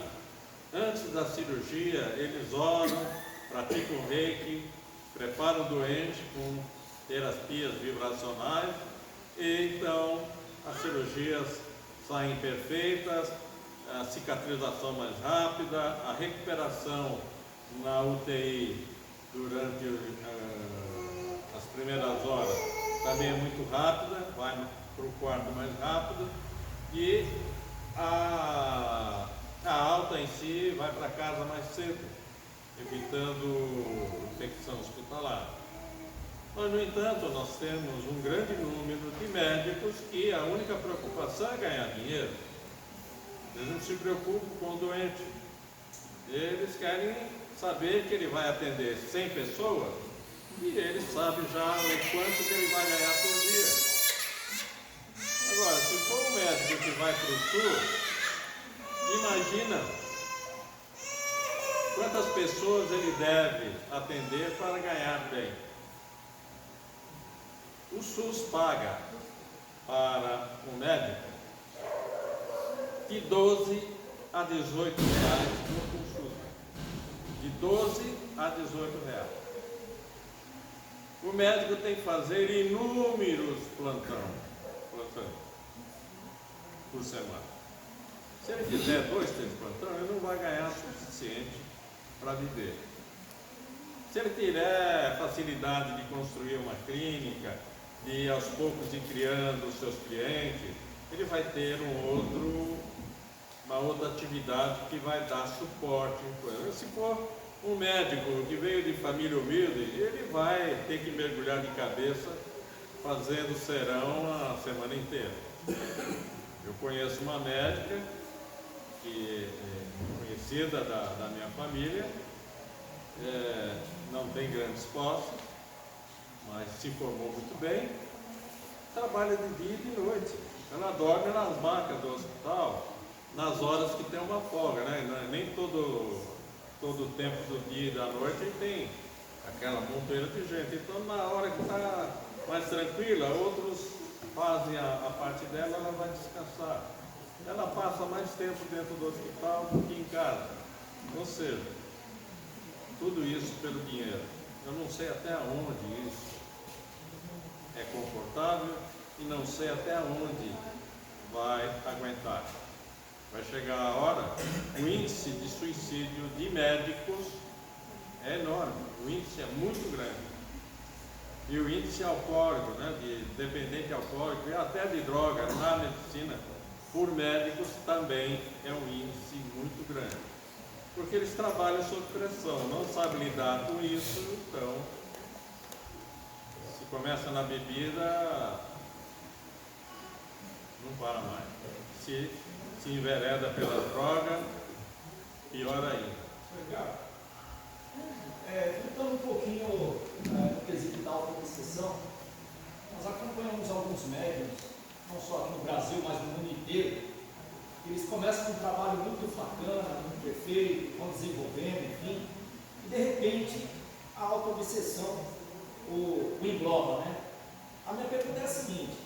antes da cirurgia, eles oram, praticam reiki, preparam o doente com terapias vibracionais e então as cirurgias saem perfeitas, a cicatrização mais rápida, a recuperação na UTI durante as primeiras horas também é muito rápida, vai para o quarto mais rápido e a alta em si vai para casa mais cedo, evitando infecção hospitalar. Mas, no entanto, nós temos um grande número de médicos que a única preocupação é ganhar dinheiro. Eles não se preocupam com o doente. Eles querem saber que ele vai atender 100 pessoas e ele sabe já o quanto que ele vai ganhar por dia. Agora, se for um médico que vai para o sul, imagina quantas pessoas ele deve atender para ganhar bem. O SUS paga para o médico de 12 a 18 reais por consulta. De 12 a 18 reais. O médico tem que fazer inúmeros plantões por semana. Se ele fizer 2, 3 plantões, ele não vai ganhar o suficiente para viver. Se ele tiver facilidade de construir uma clínica, de aos poucos ir criando os seus clientes, ele vai ter uma outra atividade que vai dar suporte. Se for um médico que veio de família humilde, ele vai ter que mergulhar de cabeça fazendo serão a semana inteira. Eu conheço uma médica que é conhecida da minha família, não tem grandes posses, mas se formou muito bem, trabalha de dia e de noite. Ela dorme nas macas do hospital, nas horas que tem uma folga, né? Nem todo o tempo do dia e da noite tem aquela montoeira de gente. Então, na hora que está mais tranquila, outros fazem a parte dela, ela vai descansar. Ela passa mais tempo dentro do hospital do que em casa. Ou seja, tudo isso pelo dinheiro. Eu não sei até onde isso é confortável e não sei até onde vai aguentar. Vai chegar a hora, o índice de suicídio de médicos é enorme, o índice é muito grande. E o índice alcoólico, né, de dependente alcoólico e até de droga na medicina, por médicos também é um índice muito grande. Porque eles trabalham sob pressão, não sabem lidar com isso, então, se começa na bebida, não para mais. Se se envereda pela droga, pior ainda. Legal. Voltando um pouquinho no quesito da auto-obsessão, nós acompanhamos alguns médiuns, não só aqui no Brasil, mas no mundo inteiro, que eles começam com um trabalho muito bacana, muito perfeito, vão desenvolvendo, enfim, e de repente a auto-obsessão o engloba, né? A minha pergunta é a seguinte: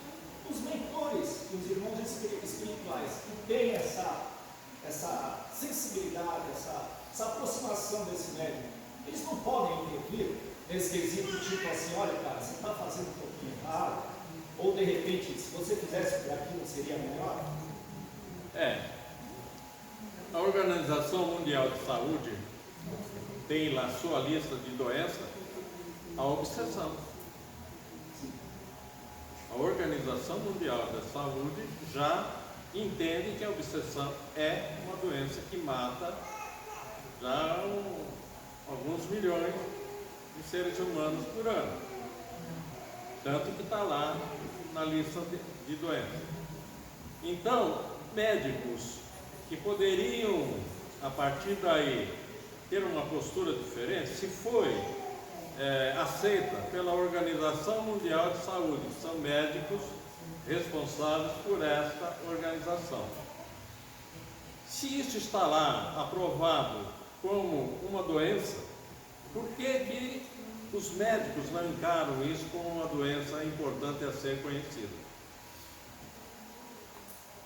os mentores e os irmãos espirituais que têm essa sensibilidade, essa aproximação desse médium, eles não podem intervir nesse quesito, tipo assim, olha cara, você está fazendo um pouquinho errado, ou de repente, se você fizesse por aquilo, seria melhor? A Organização Mundial de Saúde tem lá sua lista de doenças, a obsessão. A Organização Mundial da Saúde já entende que a obsessão é uma doença que mata já alguns milhões de seres humanos por ano. Tanto que está lá na lista de doenças. Então, médicos que poderiam, a partir daí, ter uma postura diferente, se foi aceita pela Organização Mundial de Saúde, que são médicos responsáveis por esta organização. Se isso está lá aprovado como uma doença, por que os médicos não encaram isso como uma doença importante a ser conhecida?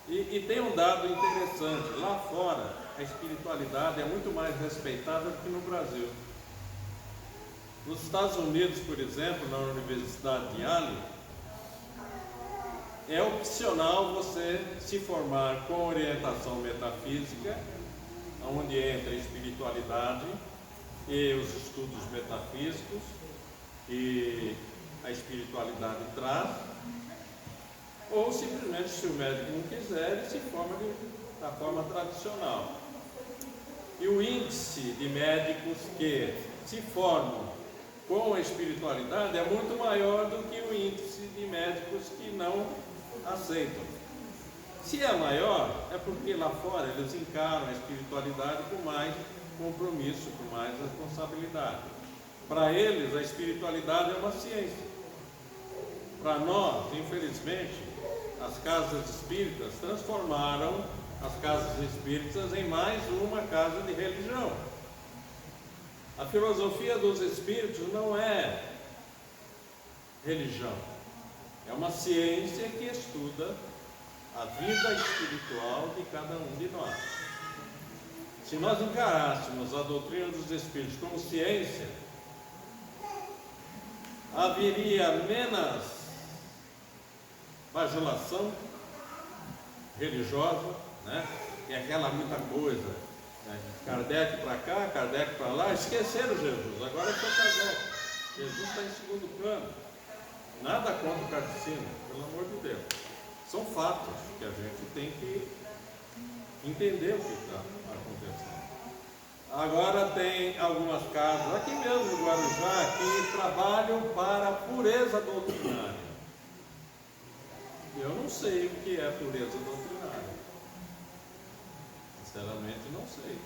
E tem um dado interessante: lá fora a espiritualidade é muito mais respeitada do que no Brasil. Nos Estados Unidos, por exemplo, na Universidade de Yale, é opcional você se formar com orientação metafísica, onde entra a espiritualidade e os estudos metafísicos que a espiritualidade traz, ou simplesmente, se o médico não quiser, ele se forma da forma tradicional. E o índice de médicos que se formam com a espiritualidade é muito maior do que o índice de médicos que não aceitam. Se é maior, é porque lá fora eles encaram a espiritualidade com mais compromisso, com mais responsabilidade. Para eles, a espiritualidade é uma ciência. Para nós, infelizmente, as casas espíritas transformaram as casas espíritas em mais uma casa de religião. A filosofia dos espíritos não é religião, é uma ciência que estuda a vida espiritual de cada um de nós. Se nós encarássemos a doutrina dos espíritos como ciência, haveria menos bajulação religiosa, né? E aquela muita coisa, né? Kardec para cá, Kardec para lá, esqueceram Jesus, agora é só Kardec. Jesus está em segundo plano. Nada contra o kardecismo, pelo amor de Deus. São fatos que a gente tem que entender o que está acontecendo. Agora tem algumas casas, aqui mesmo no Guarujá, que trabalham para a pureza doutrinária. Eu não sei o que é pureza doutrinária. Sinceramente, não sei.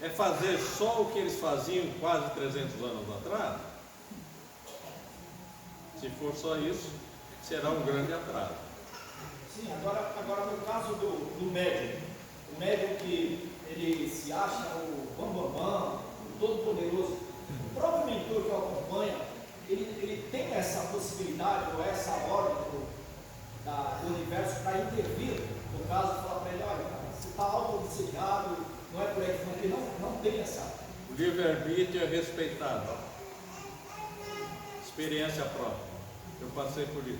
É fazer só o que eles faziam quase 300 anos atrás? Se for só isso, será um grande atraso. Sim, agora no caso do médium, o médium que ele se acha o bambambam, o todo-poderoso, o próprio mentor que o acompanha, ele tem essa possibilidade ou essa ordem do universo para intervir, no caso, falar para ele: olha, cara, você está auto-obsediado, não é por aí, porque não tem essa. O livre-arbítrio é respeitado. Experiência própria. Eu passei por isso.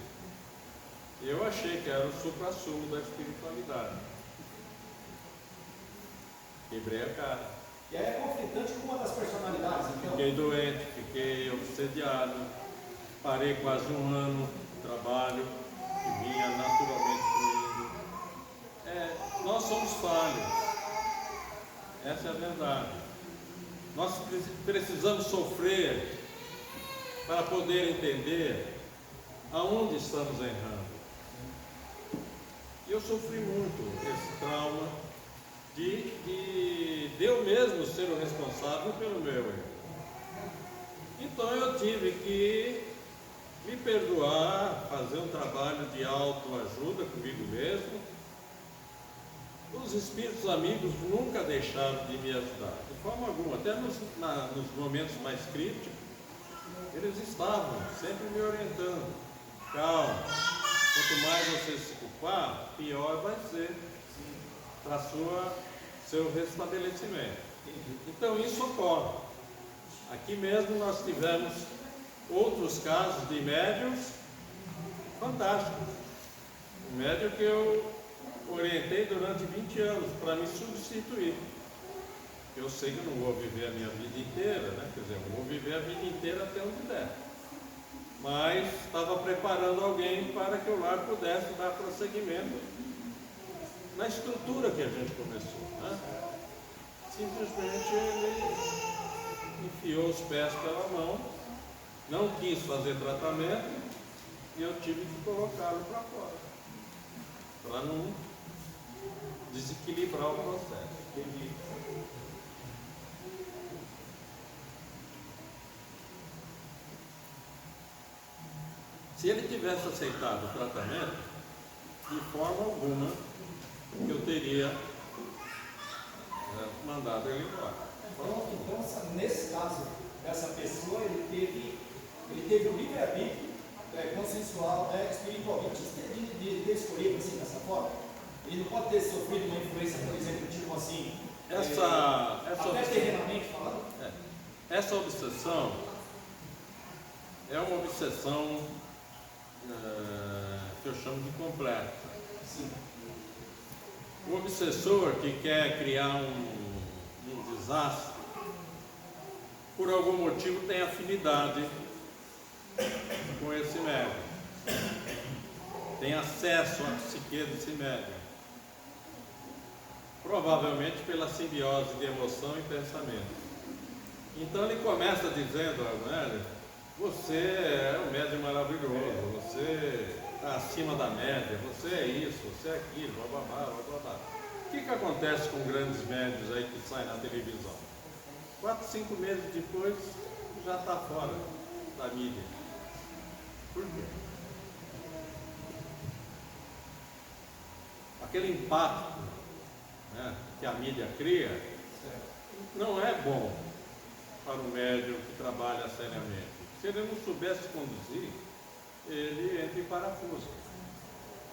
Eu achei que era o supra-sumo da espiritualidade. Quebrei a cara. E aí é conflitante com uma das personalidades, então. Fiquei doente, fiquei obsediado, parei quase um ano de trabalho, que vinha naturalmente fluindo. Nós somos falhos. Essa é a verdade. Nós precisamos sofrer para poder entender aonde estamos errando. E eu sofri muito esse trauma de eu mesmo ser o responsável pelo meu erro. Então eu tive que me perdoar, fazer um trabalho de autoajuda comigo mesmo. Os espíritos amigos nunca deixaram de me ajudar, de forma alguma, até nos momentos mais críticos, eles estavam sempre me orientando. Calma, quanto mais você se culpar, pior vai ser para seu restabelecimento. Então isso ocorre. Aqui mesmo nós tivemos outros casos de médiuns fantásticos. Um médium que eu orientei durante 20 anos para me substituir. Eu sei que eu não vou viver a minha vida inteira, né? Quer dizer, eu vou viver a vida inteira até onde der. Mas estava preparando alguém para que o lar pudesse dar prosseguimento na estrutura que a gente começou, né? Simplesmente ele enfiou os pés pela mão, não quis fazer tratamento e eu tive que colocá-lo para fora, para não desequilibrar o processo. Se ele tivesse aceitado o tratamento, de forma alguma eu teria mandado ele embora. Então, nesse caso, essa pessoa, ele teve o livre-arbítrio consensual, espiritualmente, de escolher assim, dessa forma. Ele não pode ter sofrido uma influência, por exemplo, tipo assim, até terrenamente falando. Essa obsessão é uma obsessão que eu chamo de complexa. Sim. O obsessor que quer criar um desastre, por algum motivo tem afinidade com esse médium, tem acesso à psique desse médium, provavelmente pela simbiose de emoção e pensamento. Então ele começa dizendo ao médium: você é um médium maravilhoso, você está acima da média, você é isso, você é aquilo, blá blá blá blá blá. O que acontece com grandes médios aí que saem na televisão? 4, 5 meses depois já está fora da mídia. Por quê? Aquele impacto, né, que a mídia cria não é bom para o médium que trabalha seriamente. Se ele não soubesse conduzir, ele entra em parafuso.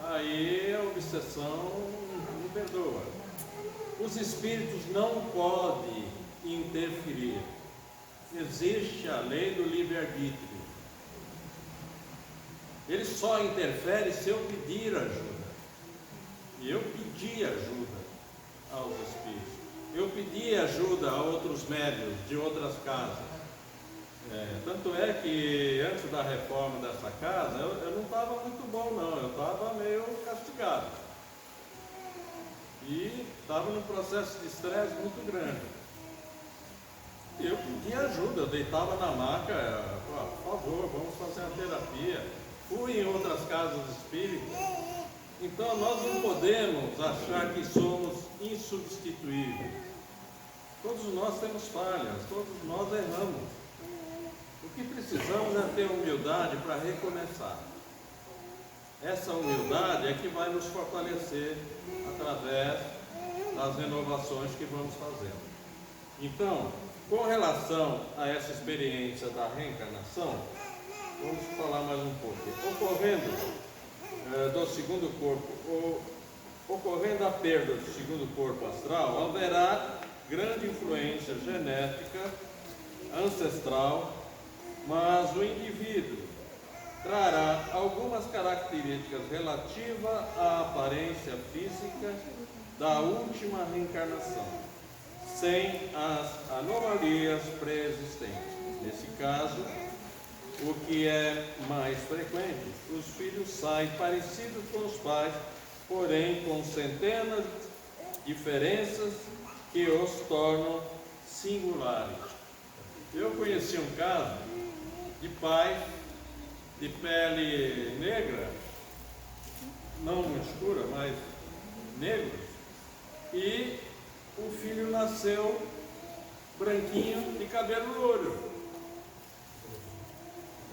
Aí a obsessão não perdoa. Os espíritos não podem interferir. Existe a lei do livre-arbítrio. Ele só interfere se eu pedir ajuda. E eu pedi ajuda aos espíritos. Eu pedi ajuda a outros médiuns de outras casas. Tanto é que antes da reforma dessa casa, eu não estava muito bom não, eu estava meio castigado. E estava num processo de estresse muito grande. E eu pedi ajuda, eu deitava na maca, por favor, vamos fazer a terapia. Fui em outras casas espíritas. Então nós não podemos achar que somos insubstituíveis. Todos nós temos falhas, todos nós erramos. O que precisamos é ter humildade para recomeçar. Essa humildade é que vai nos fortalecer através das renovações que vamos fazendo. Então, com relação a essa experiência da reencarnação, vamos falar mais um pouco. Ocorrendo do segundo corpo, ocorrendo a perda do segundo corpo astral, haverá grande influência genética, ancestral, mas o indivíduo trará algumas características relativas à aparência física da última reencarnação, sem as anomalias pré-existentes. Nesse caso, o que é mais frequente, os filhos saem parecidos com os pais, porém com centenas de diferenças que os tornam singulares. Eu conheci um caso de pai de pele negra não muito escura, mas negros, e o filho nasceu branquinho de cabelo loiro.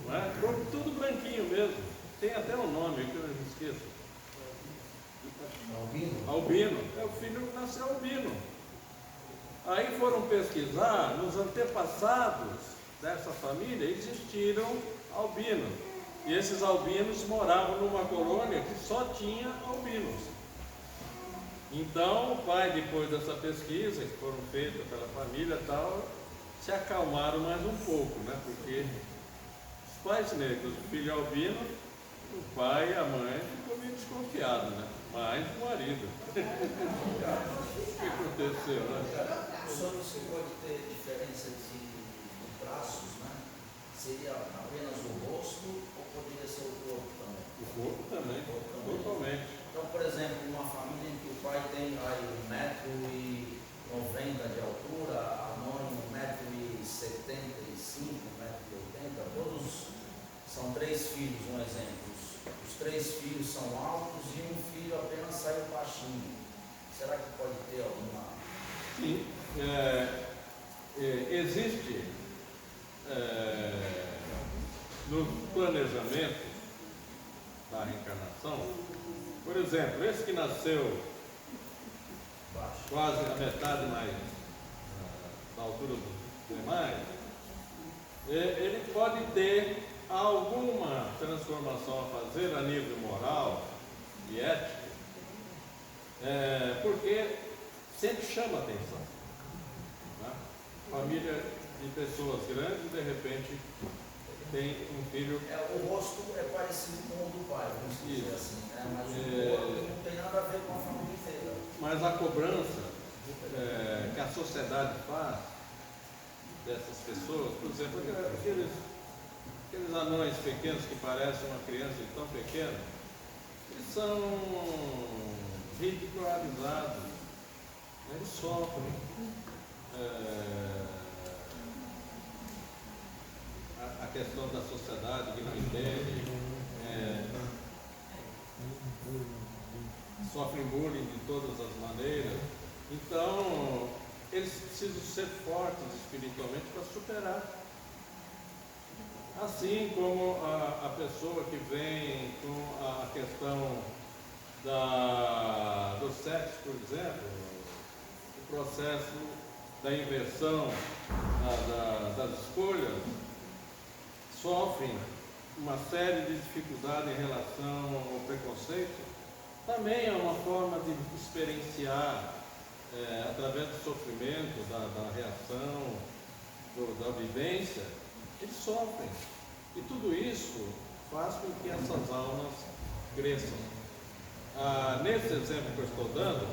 Não é? Tudo branquinho mesmo. Tem até um nome que eu não esqueço. Albino. O filho nasceu albino. Aí foram pesquisar, nos antepassados dessa família existiram albinos. E esses albinos moravam numa colônia que só tinha albinos. Então, o pai, depois dessa pesquisa que foram feitas pela família e tal, se acalmaram mais um pouco, né? Porque os pais negros, o filho albino, o pai e a mãe ficou meio desconfiado, né? Mas o marido. O que aconteceu, né? Só você pode ter diferença de traços, né? Seria apenas o rosto ou poderia ser o corpo também? O corpo também, totalmente. Então, por exemplo, uma família em que o pai tem aí 1,90 m de altura, a mãe 1,75 m, 1,80 m, todos são 3 filhos, um exemplo. Os 3 filhos são altos e um filho apenas saiu baixinho. Será que pode ter alguma... Sim, existe no planejamento da reencarnação, por exemplo, esse que nasceu quase a metade mais da altura dos demais, ele pode ter alguma transformação a fazer a nível moral e ético, porque sempre chama atenção, né? Família de pessoas grandes, de repente tem um filho. O rosto é parecido com o do pai, vamos dizer assim, né? Mas o corpo não tem nada a ver com a família inteira. Mas a cobrança que a sociedade faz dessas pessoas, por exemplo, aqueles anões pequenos que parecem uma criança tão pequena, eles são ridicularizados, eles sofrem. A questão da sociedade que não entende, sofrem bullying de todas as maneiras. Então, eles precisam ser fortes espiritualmente para superar. Assim como a pessoa que vem com a questão do sexo, por exemplo, o processo da inversão das escolhas, sofrem uma série de dificuldades em relação ao preconceito, também é uma forma de experienciar, através do sofrimento, da reação, da vivência, eles sofrem. E tudo isso faz com que essas almas cresçam. Nesse exemplo que eu estou dando,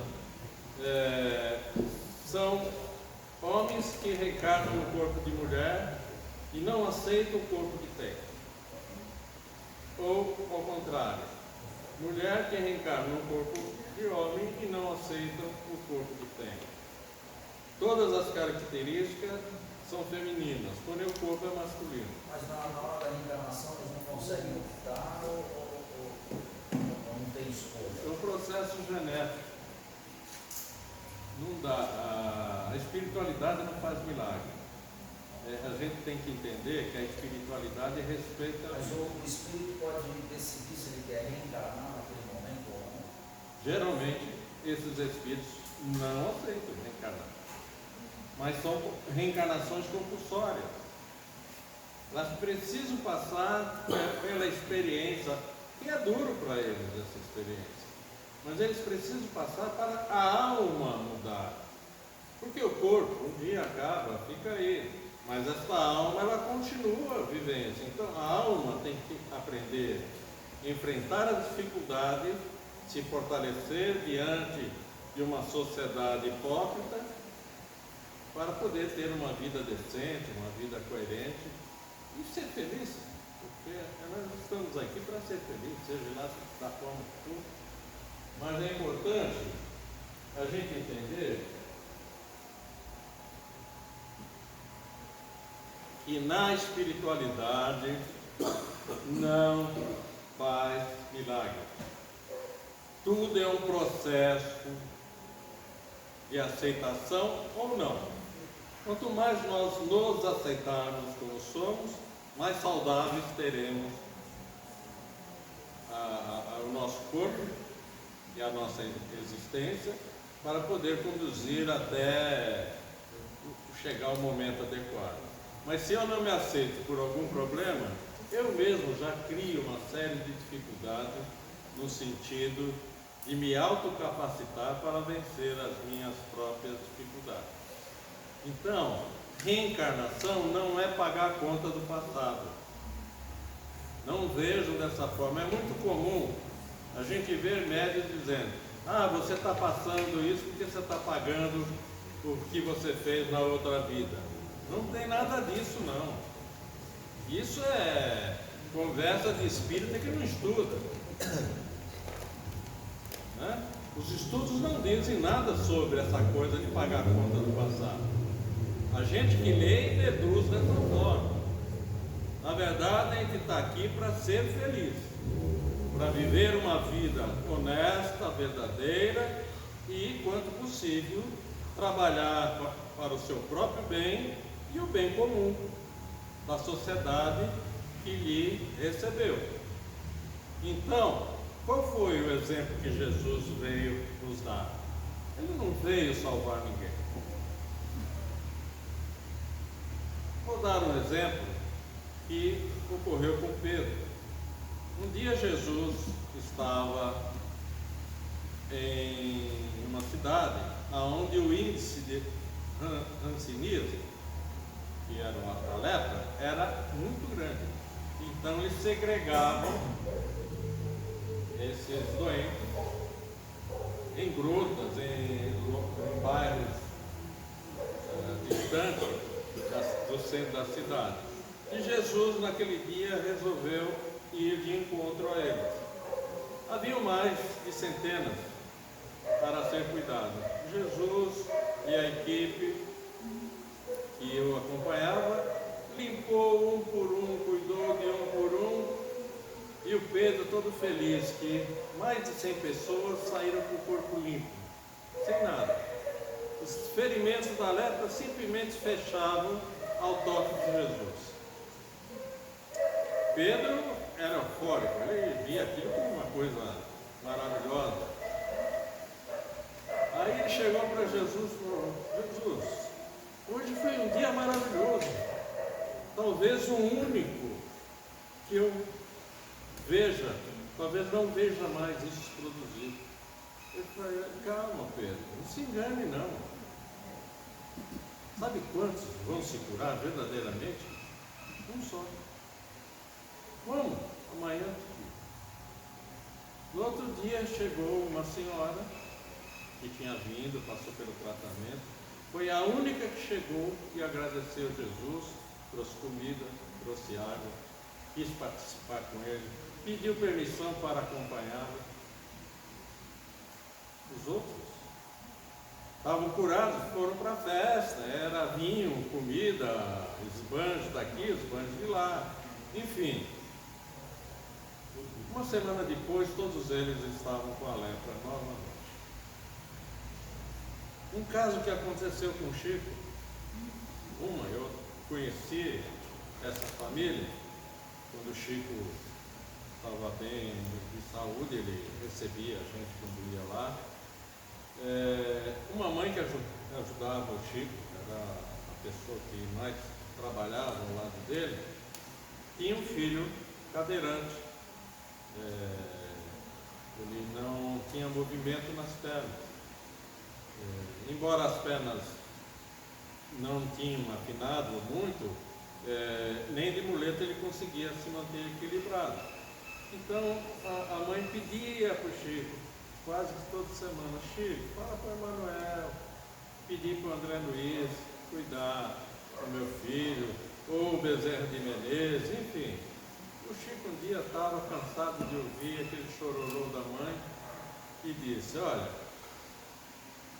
são homens que reencarnam no corpo de mulher e não aceitam o corpo que tem. Ou, ao contrário, mulher que reencarna no corpo de homem e não aceita o corpo que tem. Todas as características são femininas, porém o corpo é masculino. Mas na hora da reencarnação eles não conseguem optar ou não tem escolha? É um processo genético. Não dá. A espiritualidade não faz milagre. A gente tem que entender que a espiritualidade respeita. Mas o espírito pode decidir se ele quer reencarnar naquele momento ou não? Geralmente, esses espíritos não aceitam reencarnar. Mas são reencarnações compulsórias. Elas precisam passar pela experiência, que é duro para eles essa experiência. Mas eles precisam passar para a alma mudar. Porque o corpo, um dia acaba, fica aí. Mas essa alma, ela continua a vivência. Então, a alma tem que aprender a enfrentar as dificuldades, se fortalecer diante de uma sociedade hipócrita, para poder ter uma vida decente, uma vida coerente e ser feliz. Porque nós estamos aqui para ser felizes, seja lá da forma que for. Mas é importante a gente entender que na espiritualidade não faz milagre. Tudo é um processo de aceitação ou não. Quanto mais nós nos aceitarmos como somos, mais saudáveis teremos o nosso corpo e a nossa existência para poder conduzir até chegar ao momento adequado. Mas se eu não me aceito por algum problema, eu mesmo já crio uma série de dificuldades no sentido de me autocapacitar para vencer as minhas próprias dificuldades. Então, reencarnação não é pagar a conta do passado. Não vejo dessa forma. É muito comum a gente ver médios dizendo: você está passando isso porque você está pagando o que você fez na outra vida. Não tem nada disso, não. Isso é conversa de espírita que não estuda. Né? Os estudos não dizem nada sobre essa coisa de pagar a conta do passado. A gente que lê e deduz dessa forma. Na verdade, a gente está aqui para ser feliz, para viver uma vida honesta, verdadeira e, quanto possível, trabalhar para o seu próprio bem e o bem comum da sociedade que lhe recebeu. Então, qual foi o exemplo que Jesus veio nos dar? Ele não veio salvar ninguém. Vou dar um exemplo que ocorreu com Pedro. Um dia Jesus estava em uma cidade onde o índice de hanseníase, que era a lepra, era muito grande. Então eles segregavam esses doentes em grutas, em bairros distantes do centro da cidade. E Jesus, naquele dia, resolveu ir de encontro a eles. Havia mais de centenas para ser cuidado. Jesus e a equipe que o acompanhava limpou um por um, cuidou de um por um. E o Pedro, todo feliz, que mais de 100 pessoas saíram com o corpo limpo, sem nada. Os ferimentos da lepra simplesmente fechavam ao toque de Jesus. Pedro era eufórico, ele via aquilo como uma coisa maravilhosa. Aí ele chegou para Jesus e falou: Jesus, hoje foi um dia maravilhoso, talvez o único que eu veja, talvez não veja mais isso se produzir. Eu falei: calma, Pedro, não se engane não. Sabe quantos vão se curar verdadeiramente? Um só. Como? Amanhã. No outro dia chegou uma senhora que tinha vindo, passou pelo tratamento, foi a única que chegou e agradeceu Jesus, trouxe comida, trouxe água, quis participar com ele, pediu permissão para acompanhá-lo. Os outros estavam curados, foram para a festa, era vinho, comida, esbanjo daqui, esbanjo de lá, enfim. Uma semana depois, todos eles estavam com a lepra novamente. Um caso que aconteceu com o Chico, eu conheci essa família, quando o Chico estava bem de saúde, ele recebia a gente quando ia lá. Uma mãe que ajudava o Chico, era a pessoa que mais trabalhava ao lado dele, tinha um filho cadeirante. Ele não tinha movimento nas pernas. Embora as pernas não tinham afinado muito, nem de muleta ele conseguia se manter equilibrado. Então a mãe pedia para o Chico, quase que toda semana: Chico, fala para o Emanuel, pedir para o André Luiz cuidar do meu filho, ou o Bezerra de Menezes, enfim. O Chico um dia estava cansado de ouvir aquele chororô da mãe e disse: olha,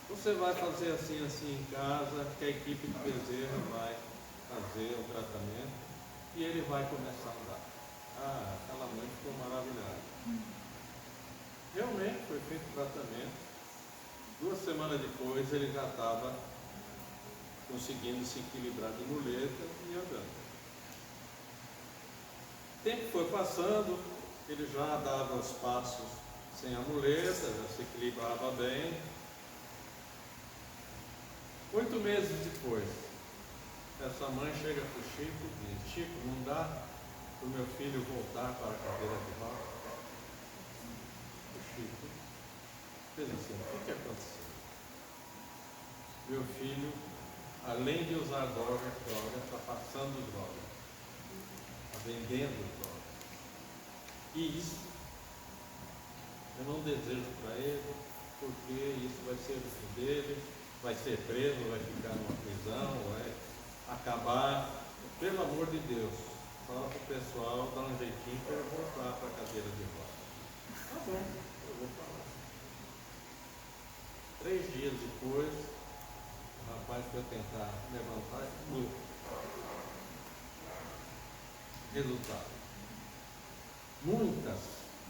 você vai fazer assim, assim em casa, que a equipe de Bezerra vai fazer o tratamento e ele vai começar a andar. Aquela mãe ficou maravilhada. Realmente foi feito o tratamento. 2 semanas depois ele já estava conseguindo se equilibrar de muleta e andando. O tempo foi passando, ele já dava os passos sem a muleta, já se equilibrava bem. 8 meses depois, essa mãe chega para o Chico e diz: Chico, não dá para o meu filho voltar para a cadeira de rodas? O Chico fez assim: o que aconteceu? Meu filho, além de usar droga, está passando droga, está vendendo droga. E isso eu não desejo para ele, porque isso vai ser o fim dele, vai ser preso, vai ficar numa prisão, vai acabar. Pelo amor de Deus, fala para o pessoal, dá um jeitinho para eu voltar para a cadeira de rodas. Tá bom, eu vou falar. 3 dias depois, o rapaz foi tentar levantar e pulou. Resultado: muitas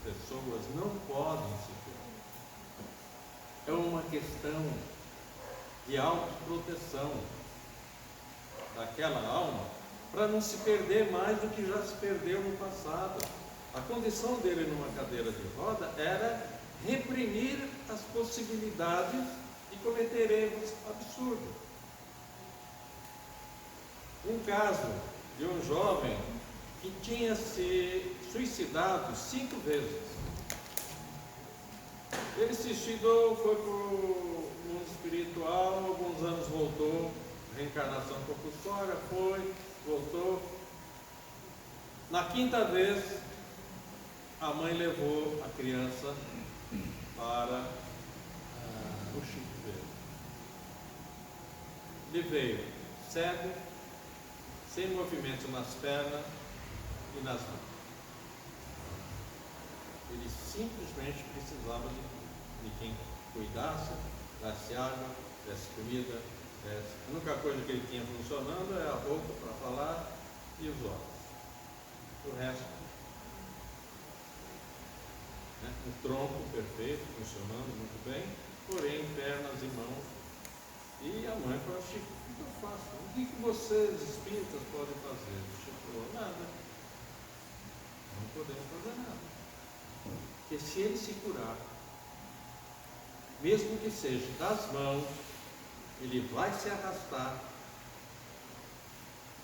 pessoas não podem se curar. É uma questão de autoproteção daquela alma para não se perder mais do que já se perdeu no passado. A condição dele numa cadeira de roda era reprimir as possibilidades de cometer erros absurdos. Um caso de um jovem que tinha se suicidado 5 vezes. Ele se suicidou, foi para o mundo espiritual, alguns anos voltou, reencarnação compulsória, foi, voltou. Na 5ª vez, a mãe levou a criança para o Chico dele. Ele veio cego, sem movimento nas pernas e nas mãos. Ele simplesmente precisava de quem cuidasse, desse água, desse comida, desse. A única coisa que ele tinha funcionando é a boca para falar e os olhos. O resto, né? O tronco perfeito, funcionando muito bem, porém pernas e mãos. E a mãe falou: Chico, o que eu faço? O que vocês espíritas podem fazer? O Chico falou: nada. Não podemos fazer nada. Porque se ele se curar, mesmo que seja das mãos, ele vai se arrastar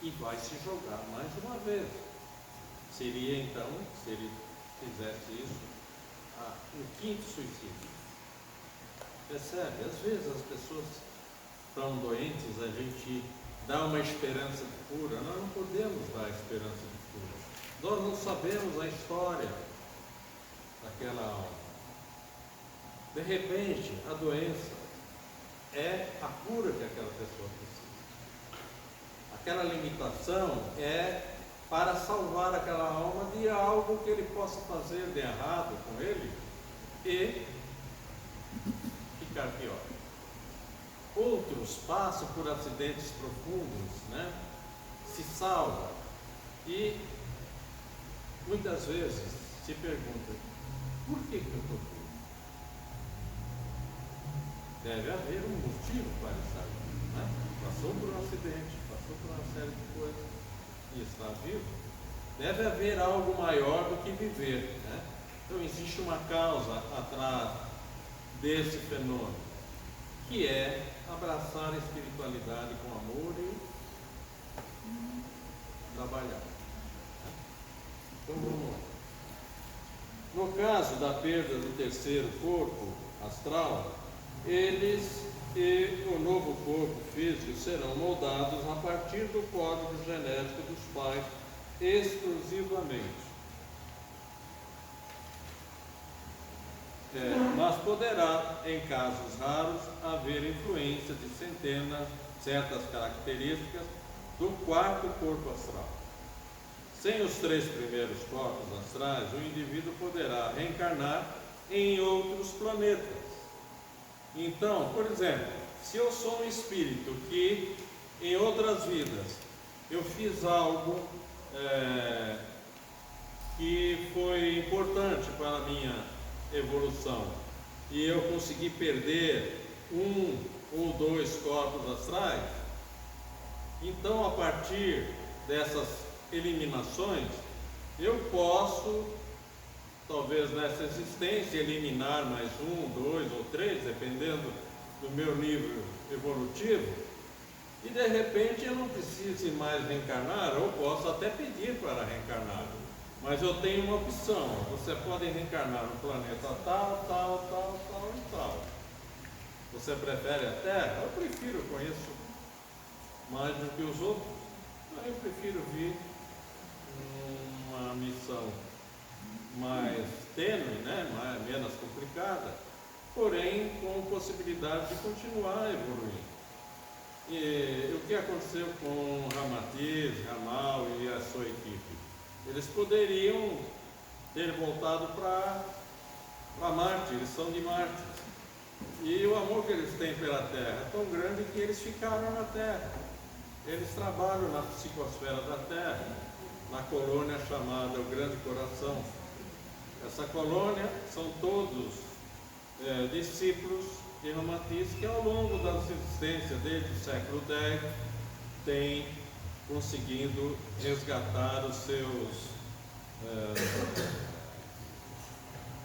e vai se jogar mais uma vez. Seria então, se ele fizesse isso, o 5º suicídio. Percebe? Às vezes as pessoas estão doentes, a gente dá uma esperança de cura. Nós não podemos dar esperança de cura. Nós não sabemos a história daquela alma. De repente, a doença é a cura que aquela pessoa precisa. Aquela limitação é para salvar aquela alma de algo que ele possa fazer de errado com ele e ficar pior. Outros passam por acidentes profundos, né? Se salvam e muitas vezes se perguntam: por que eu estou aqui? Deve haver um motivo para estar aqui, né? Passou por um acidente, passou por uma série de coisas e está vivo. Deve haver algo maior do que viver, né? Então existe uma causa atrás desse fenômeno, que é abraçar a espiritualidade com amor e trabalhar. Então vamos lá. No caso da perda do 3º corpo astral, eles e o novo corpo físico serão moldados a partir do código genético dos pais exclusivamente. Mas poderá, em casos raros, haver influência de certas características do 4º corpo astral. Sem os 3 primeiros corpos astrais, o indivíduo poderá reencarnar em outros planetas. Então, por exemplo, se eu sou um espírito que em outras vidas eu fiz algo que foi importante para a minha evolução e eu consegui perder um ou dois corpos astrais, então a partir dessas eliminações eu posso, talvez nessa existência, eliminar mais um, dois ou três, dependendo do meu nível evolutivo, e de repente eu não precise mais reencarnar, ou posso até pedir para reencarnar, mas eu tenho uma opção: você pode reencarnar no planeta tal, tal, tal, tal e tal. Você prefere a Terra? Eu prefiro, conheço mais do que os outros, eu prefiro vir numa missão mais tênue, né? Menos complicada, porém com possibilidade de continuar evoluindo. E o que aconteceu com Ramatiz, Ramal e a sua equipe? Eles poderiam ter voltado para Marte, eles são de Marte. E o amor que eles têm pela Terra é tão grande que eles ficaram na Terra. Eles trabalham na psicosfera da Terra, na colônia chamada O Grande Coração. Essa colônia são todos discípulos de Ramatiz, que ao longo da existência desde o século X tem conseguindo resgatar os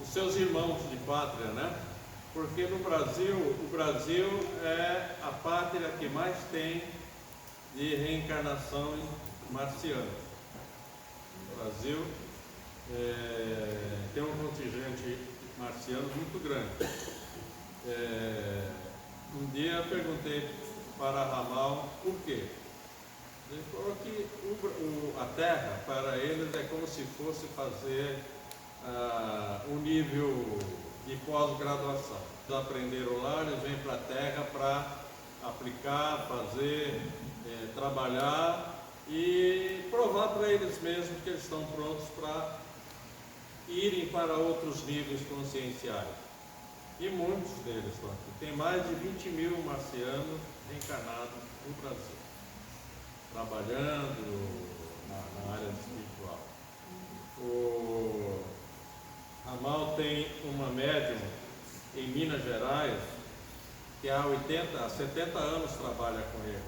seus irmãos de pátria, né? Porque no Brasil, o Brasil é a pátria que mais tem de reencarnação marciana. O Brasil tem um contingente marciano muito grande. Um dia eu perguntei para Ramal por quê. Ele falou que a Terra, para eles, é como se fosse fazer um nível de pós-graduação. Eles aprenderam lá, eles vêm para a Terra para aplicar, fazer, trabalhar e provar para eles mesmos que eles estão prontos para irem para outros níveis conscienciais. E muitos deles estão aqui. Tem mais de 20 mil marcianos reencarnados no Brasil, trabalhando na área espiritual. O Ramal tem uma médium em Minas Gerais que há 70 anos trabalha com ele.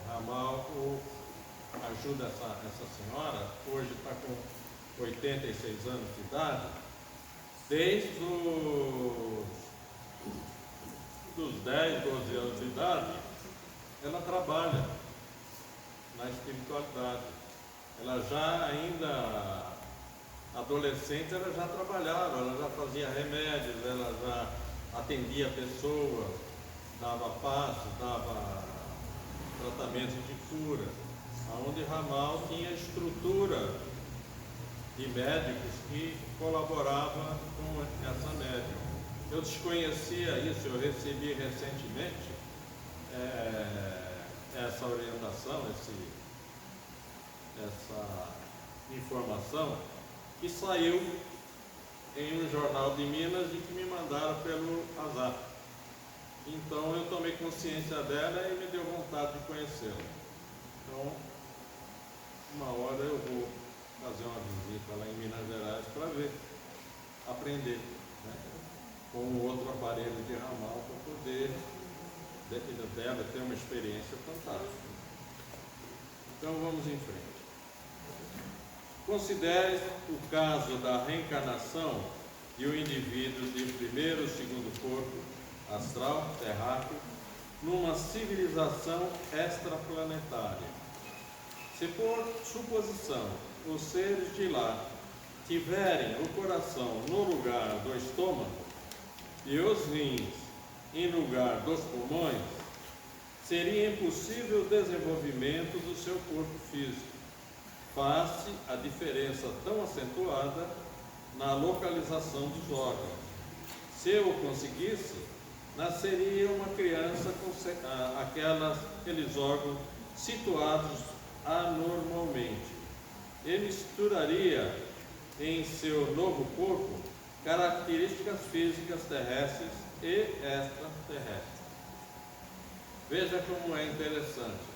Ramal ajuda essa senhora, hoje está com 86 anos de idade, desde dos 10, 12 anos de idade, ela trabalha na espiritualidade. Ela já, ainda adolescente, ela já trabalhava, ela já fazia remédios, ela já atendia pessoas, dava passos, dava tratamento de cura, onde Ramal tinha estrutura de médicos que colaboravam com essa médium. Eu desconhecia isso, eu recebi recentemente essa orientação, essa informação que saiu em um jornal de Minas e que me mandaram pelo WhatsApp. Então eu tomei consciência dela e me deu vontade de conhecê-la. Então, uma hora eu vou fazer uma visita lá em Minas Gerais para ver, aprender, né, com o outro aparelho de Ramal, para poder, dentro dela, ter uma experiência fantástica. Então vamos em frente. Considere o caso da reencarnação de um indivíduo de primeiro ou segundo corpo astral, terráqueo, numa civilização extraplanetária. Se por suposição os seres de lá tiverem o coração no lugar do estômago e os rins em lugar dos pulmões, seria impossível o desenvolvimento do seu corpo físico, face a diferença tão acentuada na localização dos órgãos. Se eu o conseguisse, nasceria uma criança com aqueles órgãos situados anormalmente e misturaria em seu novo corpo características físicas terrestres e extraterrestres. Veja como é interessante.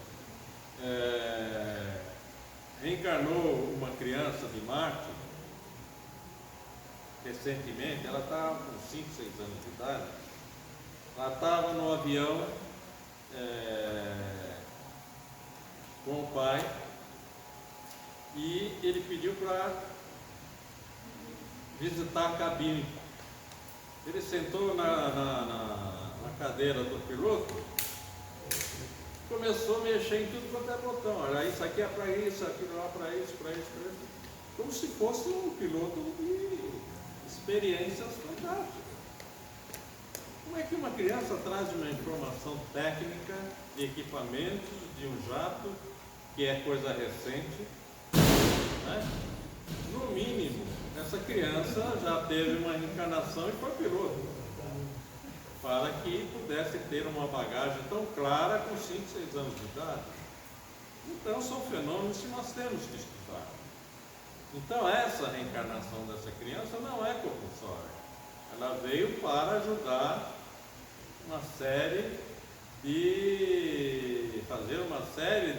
Reencarnou uma criança de Marte recentemente, ela estava com 5, 6 anos de idade, ela estava no avião com o pai, e ele pediu para visitar a cabine. Ele sentou na cadeira do piloto, começou a mexer em tudo quanto é botão. Olha, isso aqui é para isso, aquilo lá para isso, para isso, para isso. Como se fosse um piloto de experiências fantásticas. Como é que uma criança traz uma informação técnica de equipamentos, de um jato, que é coisa recente, né? No mínimo, essa criança já teve uma reencarnação e foi piloto, para que pudesse ter uma bagagem tão clara com 5, 6 anos de idade. Então, são fenômenos que nós temos que estudar. Então, essa reencarnação dessa criança não é compulsória. Ela veio para ajudar uma série de fazer uma série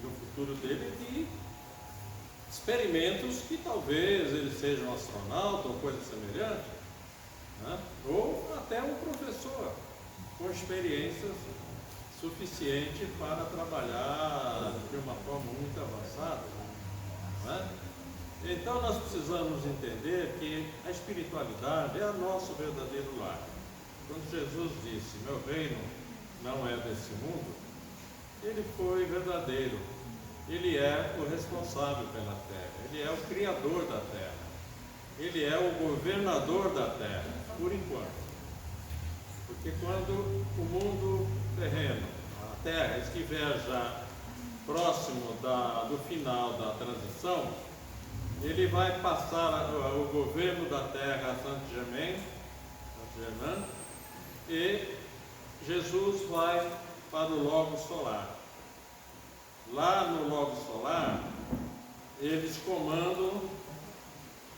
no futuro dele de experimentos que talvez ele seja um astronauta ou coisa semelhante, né? Ou até um professor com experiências suficiente para trabalhar de uma forma muito avançada, né? Então nós precisamos entender que a espiritualidade é o nosso verdadeiro lar. Quando Jesus disse, meu reino não é desse mundo, ele foi verdadeiro. Ele é o responsável pela terra, ele é o criador da terra, ele é o governador da terra, por enquanto. Porque quando o mundo terreno, a terra, estiver já próximo do final da transição, ele vai passar o governo da terra a Saint-Germain, e Jesus vai para o Logos Solar. Lá no Logos Solar, eles comandam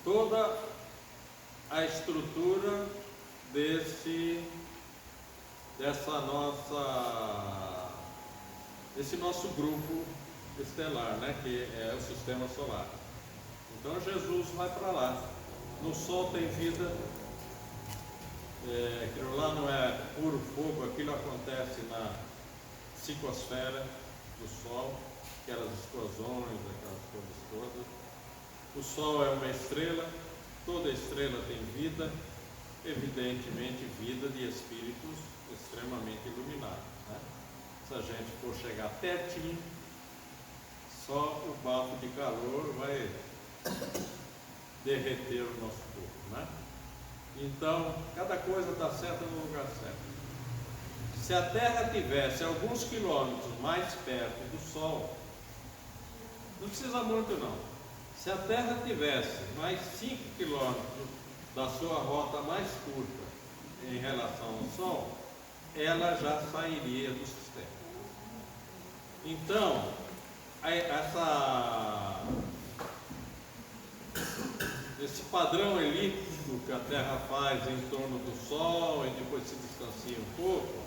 toda a estrutura desse nosso grupo estelar, né, que é o Sistema Solar. Então Jesus vai para lá. No Sol tem vida, aquilo lá não é puro fogo, aquilo acontece na psicosfera do Sol, aquelas explosões, aquelas coisas todas. O Sol é uma estrela, toda estrela tem vida, evidentemente vida de espíritos extremamente iluminados, né? Se a gente for chegar pertinho, só o bafo de calor vai derreter o nosso corpo, né? Então, cada coisa está certa no lugar certo. Se a Terra tivesse alguns quilômetros mais perto do Sol, não precisa muito não. Se a Terra tivesse mais 5 quilômetros da sua rota mais curta em relação ao Sol, ela já sairia do sistema. Então, esse padrão elíptico que a Terra faz em torno do Sol e depois se distancia um pouco,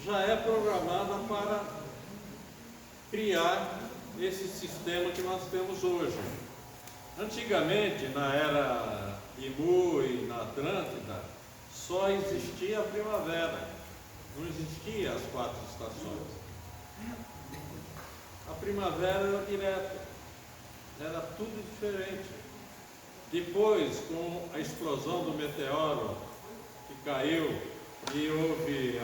já é programada para criar esse sistema que nós temos hoje. Antigamente, na era de Mu e na Atlântida, só existia a primavera, não existia as 4 estações. A primavera era direta, era tudo diferente. Depois, com a explosão do meteoro que caiu e houve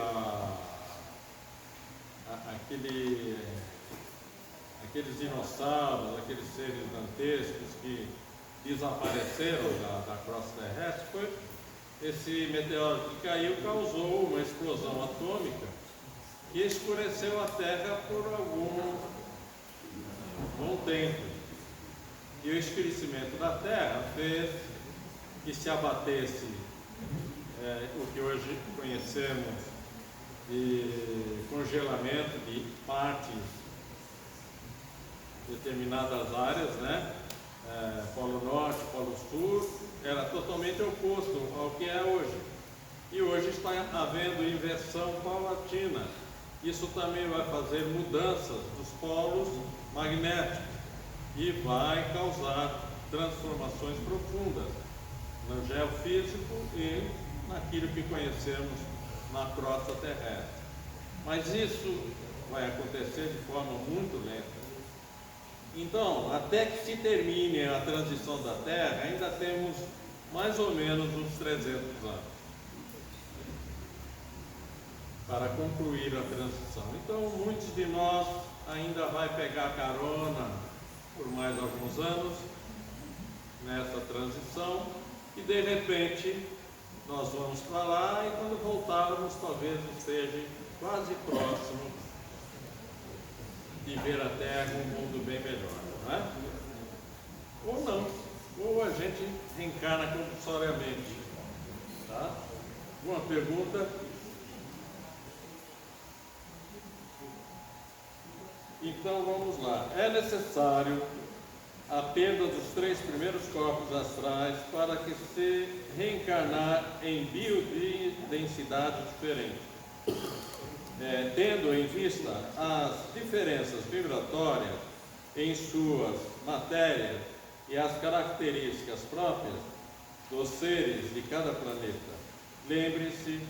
aqueles dinossauros, aqueles seres gigantescos que desapareceram da crosta terrestre, esse meteoro que caiu causou uma explosão atômica que escureceu a Terra por algum bom tempo. E o escurecimento da Terra fez que se abatesse o que hoje conhecemos de congelamento de partes, determinadas áreas, né? Polo Norte, Polo Sul, era totalmente oposto ao que é hoje. E hoje está havendo inversão paulatina. Isso também vai fazer mudanças dos polos magnéticos e vai causar transformações profundas no geofísico e naquilo que conhecemos na crosta terrestre. Mas isso vai acontecer de forma muito lenta. Então, até que se termine a transição da Terra, ainda temos mais ou menos uns 300 anos para concluir a transição. Então, muitos de nós ainda vai pegar carona por mais alguns anos nessa transição e de repente nós vamos para lá e quando voltarmos talvez esteja quase próximo de ver a Terra um mundo bem melhor, não é? Ou não, ou a gente reencarna compulsoriamente, tá? Uma pergunta? Então vamos lá. É necessário a perda dos 3 primeiros corpos astrais para que se reencarnar em biodensidades diferentes. Tendo em vista as diferenças vibratórias em suas matérias e as características próprias dos seres de cada planeta. Lembre-se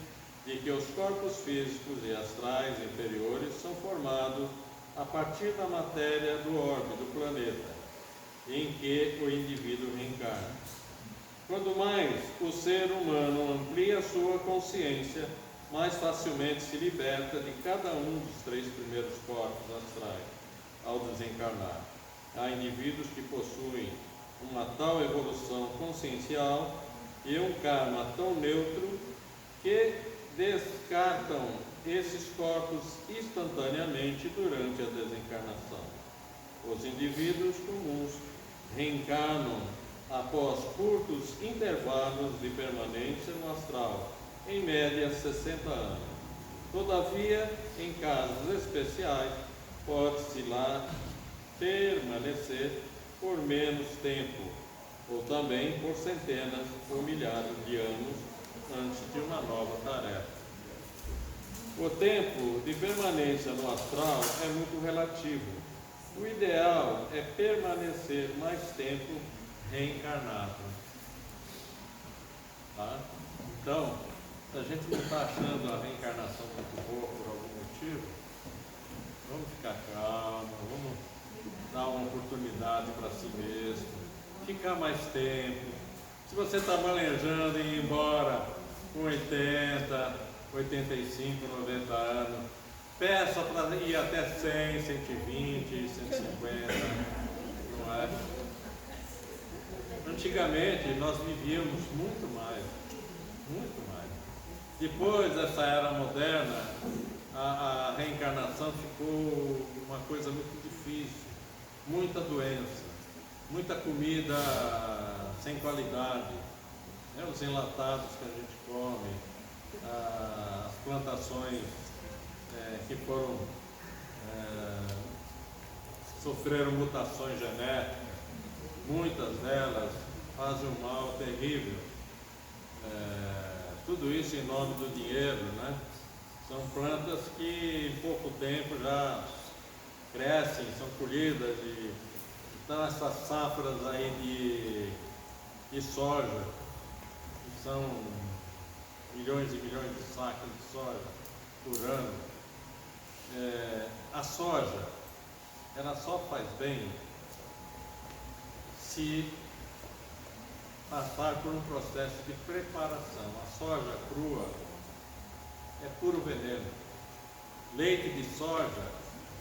de que os corpos físicos e astrais inferiores são formados a partir da matéria do orbe do planeta em que o indivíduo reencarna. Quanto mais o ser humano amplia sua consciência, mais facilmente se liberta de cada um dos 3 primeiros corpos astrais ao desencarnar. Há indivíduos que possuem uma tal evolução consciencial e um karma tão neutro que descartam esses corpos instantaneamente durante a desencarnação. Os indivíduos comuns reencarnam após curtos intervalos de permanência no astral, em média 60 anos. Todavia, em casos especiais, pode-se lá permanecer por menos tempo, ou também por centenas ou milhares de anos antes de uma nova tarefa. O tempo de permanência no astral é muito relativo. O ideal é permanecer mais tempo reencarnado. Tá? Então, se a gente não está achando a reencarnação muito boa por algum motivo, vamos ficar calmo, vamos dar uma oportunidade para si mesmo, ficar mais tempo. Se você está manejando e ir embora com 80, 85, 90 anos, peça para ir até 100, 120, 150, não é? Antigamente nós vivíamos muito mais, muito mais. Depois dessa era moderna, a reencarnação ficou uma coisa muito difícil, muita doença, muita comida sem qualidade, né? Os enlatados que a gente come, as plantações que sofreram mutações genéticas, muitas delas fazem um mal terrível. Tudo isso em nome do dinheiro, né? São plantas que em pouco tempo já crescem, são colhidas e então essas safras aí de soja, que são milhões e milhões de sacas de soja por ano. A soja, ela só faz bem se passar por um processo de preparação. A soja crua é puro veneno. Leite de soja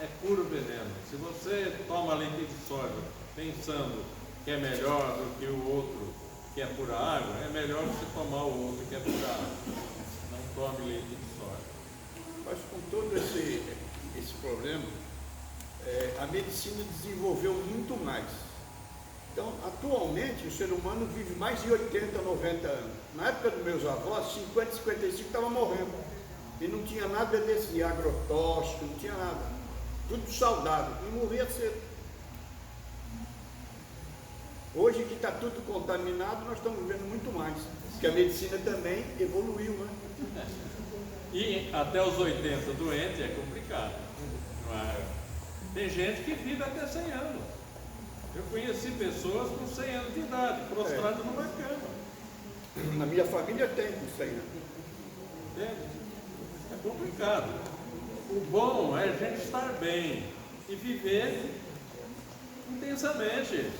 é puro veneno. Se você toma leite de soja pensando que é melhor do que o outro que é pura água, é melhor você tomar o outro que é pura água. Não tome leite de soja. Mas com todo esse problema, a medicina desenvolveu muito mais. Então, atualmente, o ser humano vive mais de 80, 90 anos. Na época dos meus avós, 50, 55 estavam morrendo. E não tinha nada desse agrotóxico, não tinha nada. Tudo saudável. E morria cedo. Hoje que está tudo contaminado, nós estamos vivendo muito mais. Porque a medicina também evoluiu, né? E até os 80 doente é complicado. Não é? Tem gente que vive até 100 anos. Eu conheci pessoas com 100 anos de idade, prostradas numa cama. Na minha família tem isso aí, né? Entende? É complicado. O bom é a gente estar bem e viver intensamente.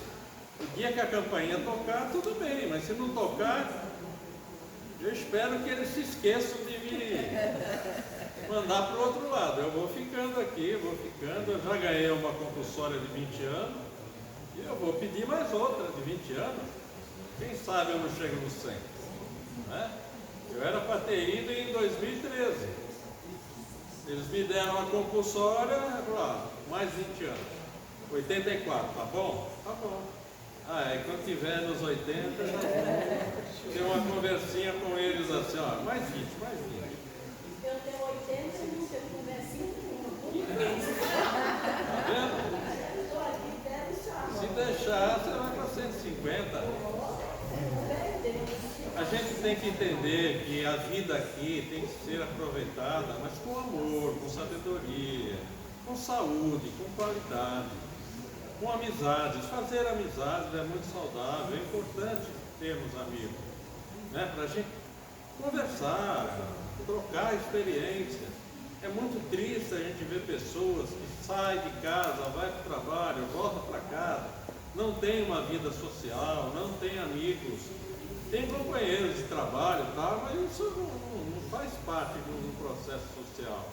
O dia que a campainha tocar, tudo bem, mas se não tocar, eu espero que eles se esqueçam de me mandar para o outro lado. Eu vou ficando aqui, eu já ganhei uma compulsória de 20 anos e eu vou pedir mais outra de 20 anos. Quem sabe eu não chego no 100, né? Eu era para ter ido em 2013. Eles me deram a compulsória, eu falei, mais 20 anos. 84, tá bom? Tá bom. Quando tiver nos 80, já vou ter uma conversinha com eles assim, mais 20, mais 20. Eu tenho 80 e não sei conversinha Tá vendo? Se deixar, você vai para 150. A gente tem que entender que a vida aqui tem que ser aproveitada, mas com amor, com sabedoria, com saúde, com qualidade, com amizades. Fazer amizades é muito saudável, é importante termos amigos, né? Para a gente conversar, trocar experiências. É muito triste a gente ver pessoas que saem de casa, vai para o trabalho, volta para casa, não tem uma vida social, não tem amigos, tem companheiros de trabalho, tá? Mas isso não faz parte do processo social.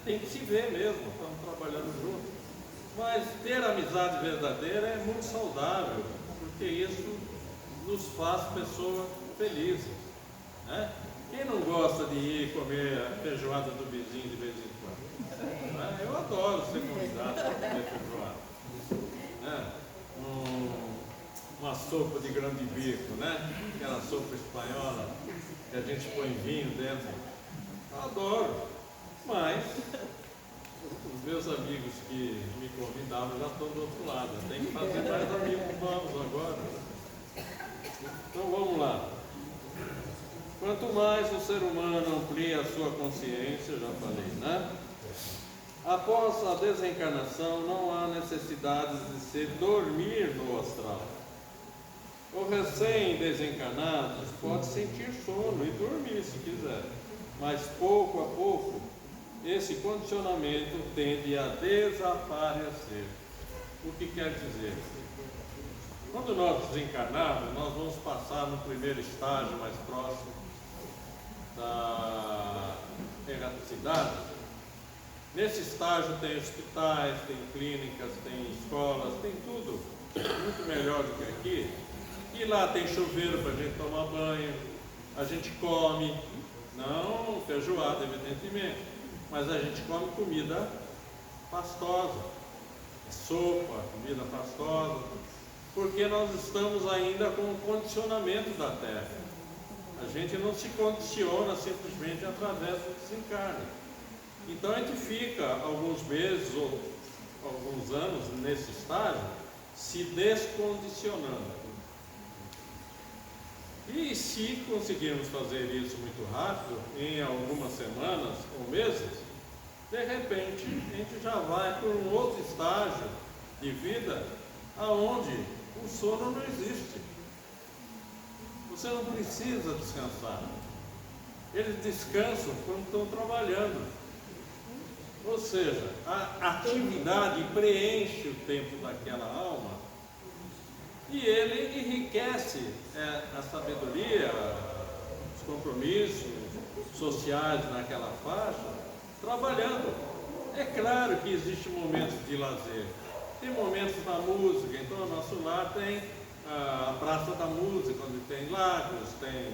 Tem que se ver mesmo, estamos trabalhando juntos. Mas ter amizade verdadeira é muito saudável, porque isso nos faz pessoas felizes, né? Quem não gosta de ir comer a feijoada do vizinho de vez em quando? Né? Eu adoro ser convidado para comer feijoada. Né? Uma sopa de grão de bico, né? Aquela sopa espanhola que a gente põe vinho dentro. Eu adoro. Mas os meus amigos que me convidavam já estão do outro lado. Tem que fazer mais amigos novos agora. Então vamos lá. Quanto mais o ser humano amplia a sua consciência, já falei, né? Após a desencarnação, não há necessidade de se dormir no astral. O recém-desencarnado pode sentir sono e dormir se quiser, mas pouco a pouco esse condicionamento tende a desaparecer. O que quer dizer? Quando nós desencarnarmos, nós vamos passar no primeiro estágio mais próximo da erraticidade. Nesse estágio tem hospitais, tem clínicas, tem escolas, tem tudo muito melhor do que aqui. E lá tem chuveiro para a gente tomar banho, a gente come, não feijoada evidentemente, mas a gente come comida pastosa, sopa, comida pastosa, porque nós estamos ainda com o condicionamento da terra. A gente não se condiciona simplesmente através do desencarne. Então a gente fica alguns meses ou alguns anos nesse estágio se descondicionando. E se conseguirmos fazer isso muito rápido, em algumas semanas ou meses, de repente a gente já vai para um outro estágio de vida aonde o sono não existe. Você não precisa descansar. Eles descansam quando estão trabalhando. Ou seja, a atividade preenche o tempo daquela alma e ele enriquece a sabedoria, os compromissos sociais naquela faixa, trabalhando. É claro que existem momentos de lazer. Tem momentos da música, então o nosso lar tem a Praça da Música, onde tem lagos, tem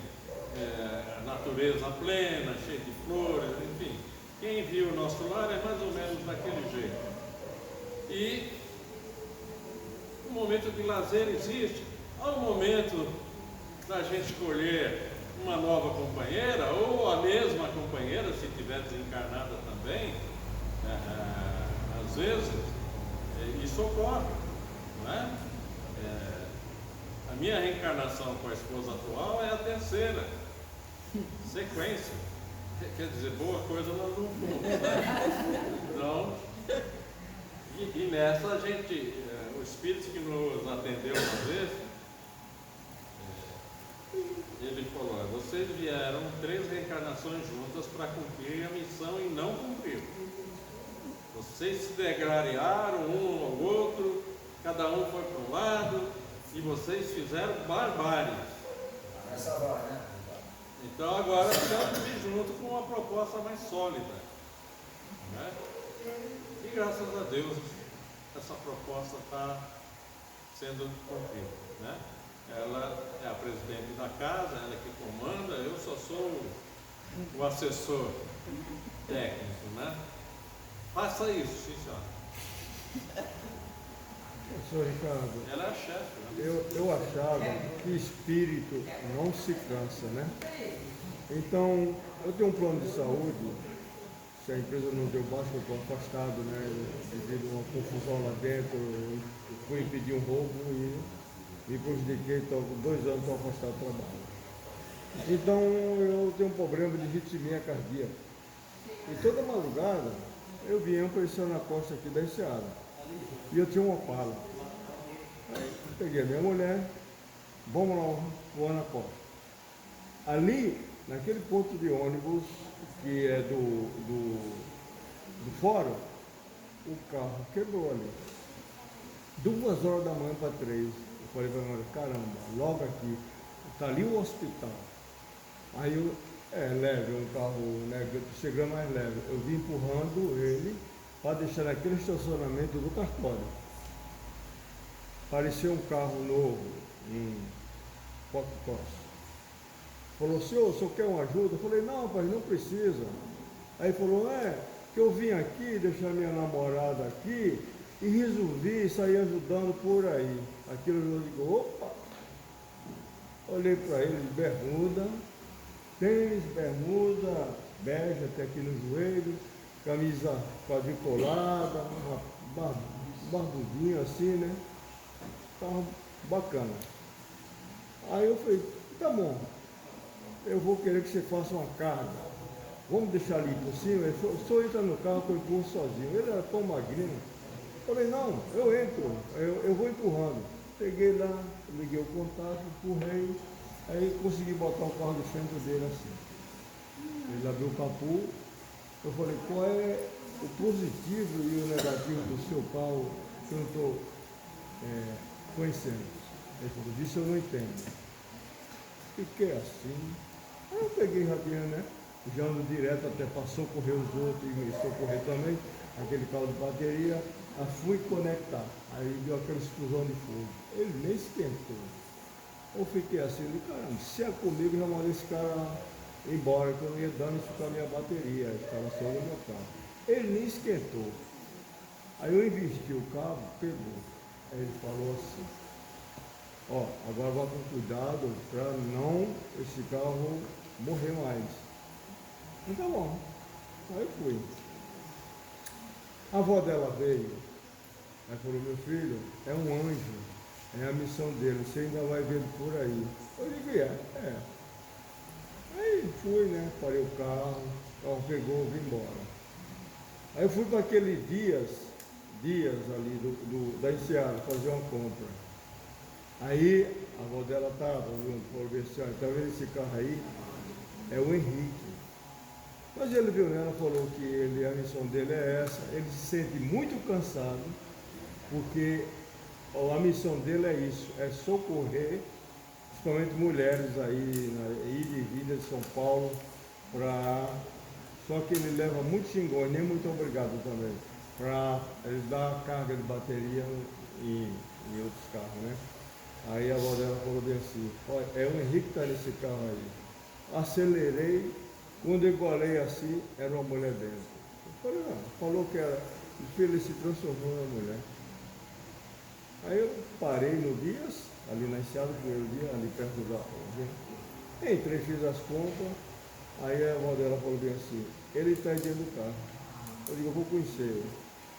natureza plena, cheia de flores, enfim. Quem viu o nosso lar é mais ou menos daquele jeito. E o momento de lazer existe. Há um momento da gente escolher uma nova companheira, ou a mesma companheira, se estiver desencarnada também, às vezes, isso ocorre, não é? A minha reencarnação com a esposa atual é a terceira sequência. Quer dizer, boa coisa nós não fomos, né? Então, e nessa a gente, o espírito que nos atendeu uma vez, ele falou: vocês vieram 3 reencarnações juntas para cumprir a missão e não cumpriram. Vocês se degladiaram um ao outro, cada um foi para um lado, e vocês fizeram barbáries. Essa vai, né? Então agora temos que vir junto com uma proposta mais sólida, né? E graças a Deus essa proposta está sendo cumprida, né? Ela é a presidente da casa, ela que comanda, eu só sou o assessor técnico, né? Faça isso, sim, senhora. Professor Ricardo, Ela é a chefe, né? eu achava que espírito não se cansa, né? Então, eu tenho um plano de saúde, se a empresa não deu baixo, eu estou afastado, né? Devido a uma confusão lá dentro, eu fui impedir um roubo e me prejudiquei, estou 2 anos estou afastado do trabalho. Então, eu tenho um problema de ritmia cardíaca. E toda madrugada, eu vinha aparecendo na costa aqui da Enseada. E eu tinha uma Opala. Aí eu peguei a minha mulher, vamos lá, vou na costa. Ali, naquele ponto de ônibus, que é do fórum, o carro quebrou ali. 2 horas da manhã para 3. Eu falei para minha mulher, caramba, logo aqui, está ali o hospital. Aí eu, leve, um carro, né, chegando mais leve. Eu vim empurrando ele para deixar naquele estacionamento do cartório. Apareceu um carro novo, um Fox Cross. Falou, senhor quer uma ajuda? Eu falei, não, pai, não precisa. Aí falou, que eu vim aqui, deixar minha namorada aqui e resolvi sair ajudando por aí. Aquilo eu digo, opa! Olhei para ele de bermuda, tênis, bermuda, bege até aqui no joelho, camisa quadriculada, barbudinho assim, né? Tava bacana. Aí eu falei, tá bom, eu vou querer que você faça uma carga. Vamos deixar ali por cima? Ele falou, só entra no carro que eu empurro sozinho. Ele era tão magrinho. Eu falei, não, eu entro, eu vou empurrando. Peguei lá, liguei o contato, empurrei, aí consegui botar o carro de frente dele assim. Ele abriu o capô, eu falei, qual é o positivo e o negativo do seu carro que eu não estou conhecendo? Ele falou, disso eu não entendo. Fiquei assim, aí eu peguei rapidinho, né? Já ando direto até para socorrer os outros e me socorrer também, aquele carro de bateria, aí fui conectar, aí deu aquela explosão de fogo. Ele nem esquentou. Eu fiquei assim, caramba, se é comigo, já mandei esse cara embora, que eu não ia danificar a minha bateria, a instalação do meu carro. Ele nem esquentou. Aí eu investi o carro, pegou. Aí ele falou assim, agora vá com cuidado para não esse carro morrer mais. Então tá bom. Aí eu fui. A avó dela veio, aí falou, meu filho, é um anjo, é a missão dele, você ainda vai ver ele por aí. Eu digo, Aí fui, né? Parei o carro pegou, vim embora. Aí eu fui para aquele dias ali da Enseada, fazer uma compra. Aí a avó dela estava falou assim, tá vendo esse carro aí? É o Henrique. Mas ele viu, né? Ela falou que a missão dele é essa, ele se sente muito cansado, porque a missão dele é isso, é socorrer, principalmente mulheres aí, na ilha e vida de São Paulo, só que ele leva muito xingões, nem muito obrigado também, para eles dar a carga de bateria em outros carros, né? Aí a avó dela falou bem assim, olha, é o Henrique que está nesse carro aí. Acelerei, quando eu igualei assim, era uma mulher dentro. Eu falei, não, falou que era, o filho se transformou na mulher. Aí eu parei no Dias, ali na Enseada, no primeiro dia, ali perto da rua. Entrei, fiz as contas, aí a avó dela falou bem assim, ele está dentro do carro. Eu digo, eu vou conhecer ele.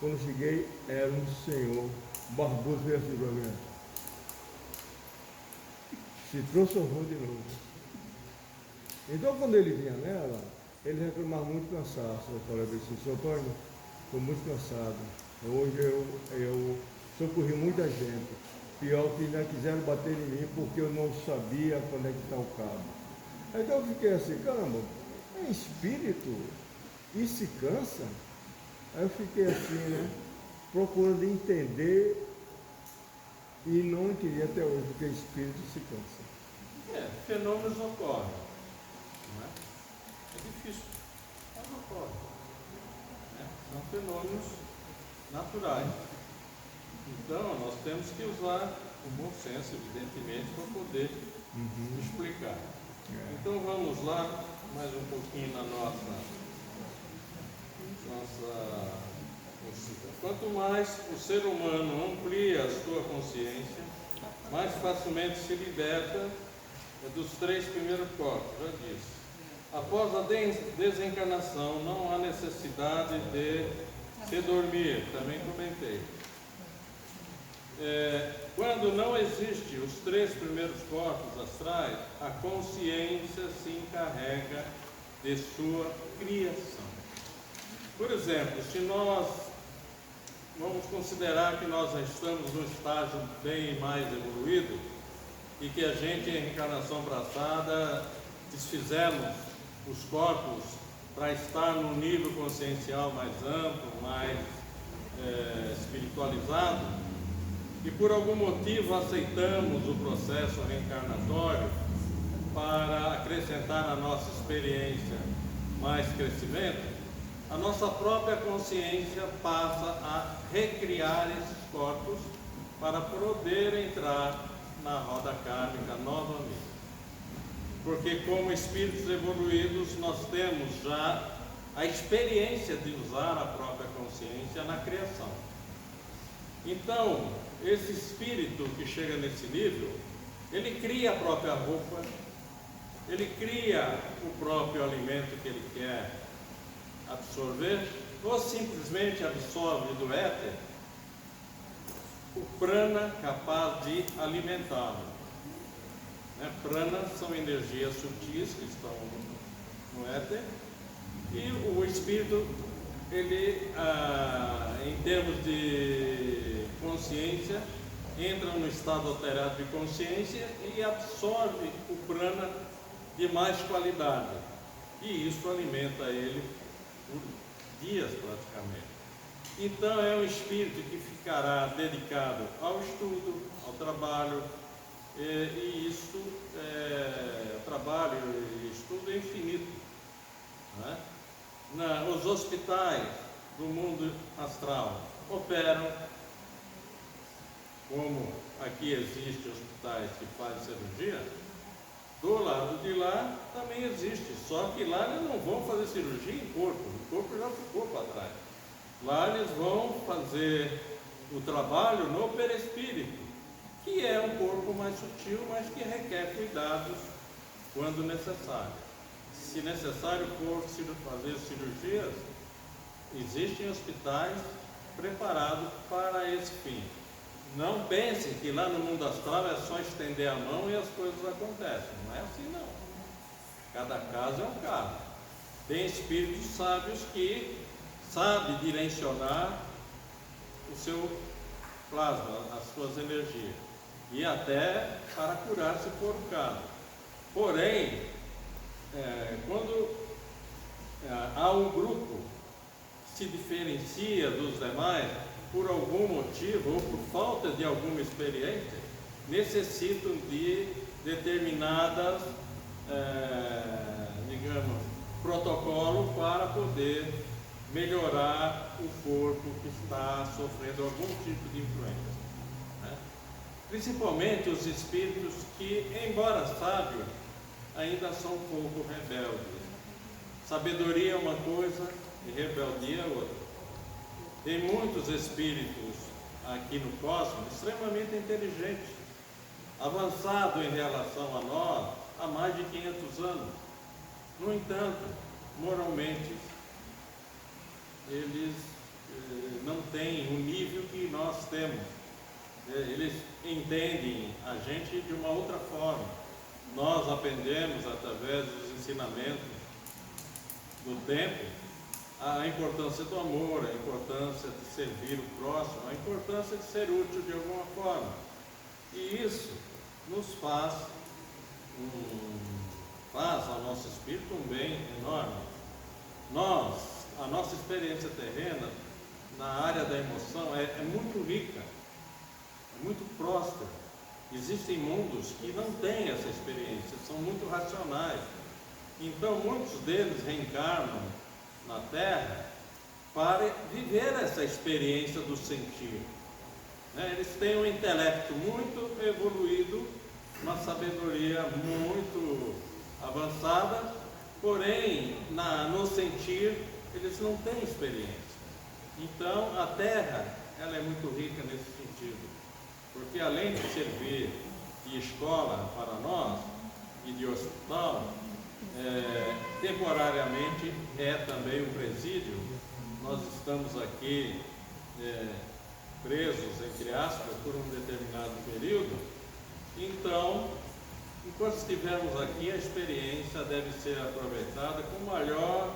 Quando cheguei, era um senhor, barbudo, veio assim para mim. Se transformou de novo. Então, quando ele vinha nela, ele reclamava muito cansaço. Eu falei assim, seu Antônio, estou muito cansado. Hoje eu socorri muita gente. Pior que ainda quiseram bater em mim porque eu não sabia conectar o cabo. Então eu fiquei assim, caramba, é espírito e se cansa? Aí eu fiquei assim, né? Procurando entender e não entendi até hoje porque espírito se cansa. Fenômenos ocorrem, não é? É difícil, mas ocorre. São fenômenos naturais. Então, nós temos que usar o bom senso, evidentemente, para poder explicar. Então, vamos lá, mais um pouquinho na nossa. Quanto mais o ser humano amplia a sua consciência, mais facilmente se liberta dos 3 primeiros corpos, já disse. Após a desencarnação, não há necessidade de se dormir, também comentei. Quando não existem os 3 primeiros corpos astrais, a consciência se encarrega de sua criação. Por exemplo, se nós vamos considerar que nós já estamos num estágio bem mais evoluído e que a gente, em reencarnação passada, desfizemos os corpos para estar num nível consciencial mais amplo, mais espiritualizado, e por algum motivo aceitamos o processo reencarnatório para acrescentar na nossa experiência mais crescimento, a nossa própria consciência passa a recriar esses corpos para poder entrar na roda kármica novamente. Porque como espíritos evoluídos, nós temos já a experiência de usar a própria consciência na criação. Então, esse espírito que chega nesse nível, ele cria a própria roupa, ele cria o próprio alimento que ele quer absorver, ou simplesmente absorve do éter o prana capaz de alimentá-lo. Prana são energias sutis que estão no éter, e o espírito, ele, em termos de consciência, entra no estado alterado de consciência e absorve o prana de mais qualidade, e isso alimenta ele por dias praticamente. Então é um espírito que ficará dedicado ao estudo, ao trabalho, e isso trabalho e estudo é infinito, os hospitais do mundo astral operam, como aqui existem hospitais que fazem cirurgia, do lado de lá também existe, só que lá eles não vão fazer cirurgia em corpo, o corpo já ficou para trás. Lá eles vão fazer o trabalho no perispírito, que é um corpo mais sutil, mas que requer cuidados quando necessário. Se necessário for fazer cirurgias, existem hospitais preparados para esse fim. Não pensem que lá no mundo astral é só estender a mão e as coisas acontecem. Não é assim não. Cada caso é um caso. Tem espíritos sábios que sabem direcionar o seu plasma, as suas energias, e até para curar se for o caso. Porém, quando há um grupo que se diferencia dos demais por algum motivo ou por falta de alguma experiência, necessitam de determinadas, protocolo para poder melhorar o corpo que está sofrendo algum tipo de influência. Principalmente os espíritos que, embora sábios, ainda são um pouco rebeldes. Sabedoria é uma coisa e rebeldia é outra. Tem muitos espíritos aqui no cosmos extremamente inteligentes, avançados em relação a nós há mais de 500 anos. No entanto, moralmente, eles não têm o nível que nós temos. Eles entendem a gente de uma outra forma. Nós aprendemos através dos ensinamentos do tempo a importância do amor, a importância de servir o próximo, a importância de ser útil de alguma forma. E isso nos faz faz ao nosso espírito um bem enorme. A nossa experiência terrena na área da emoção é muito rica, é muito próspera. Existem mundos que não têm essa experiência, são muito racionais. Então muitos deles reencarnam na Terra para viver essa experiência do sentir. Eles têm um intelecto muito evoluído, uma sabedoria muito avançada, porém no sentir eles não têm experiência. Então a Terra ela é muito rica nesse sentido, porque além de servir de escola para nós e de hospital, temporariamente é também um presídio. Nós estamos aqui presos, entre aspas, por um determinado período. Então, enquanto estivermos aqui, a experiência deve ser aproveitada com o maior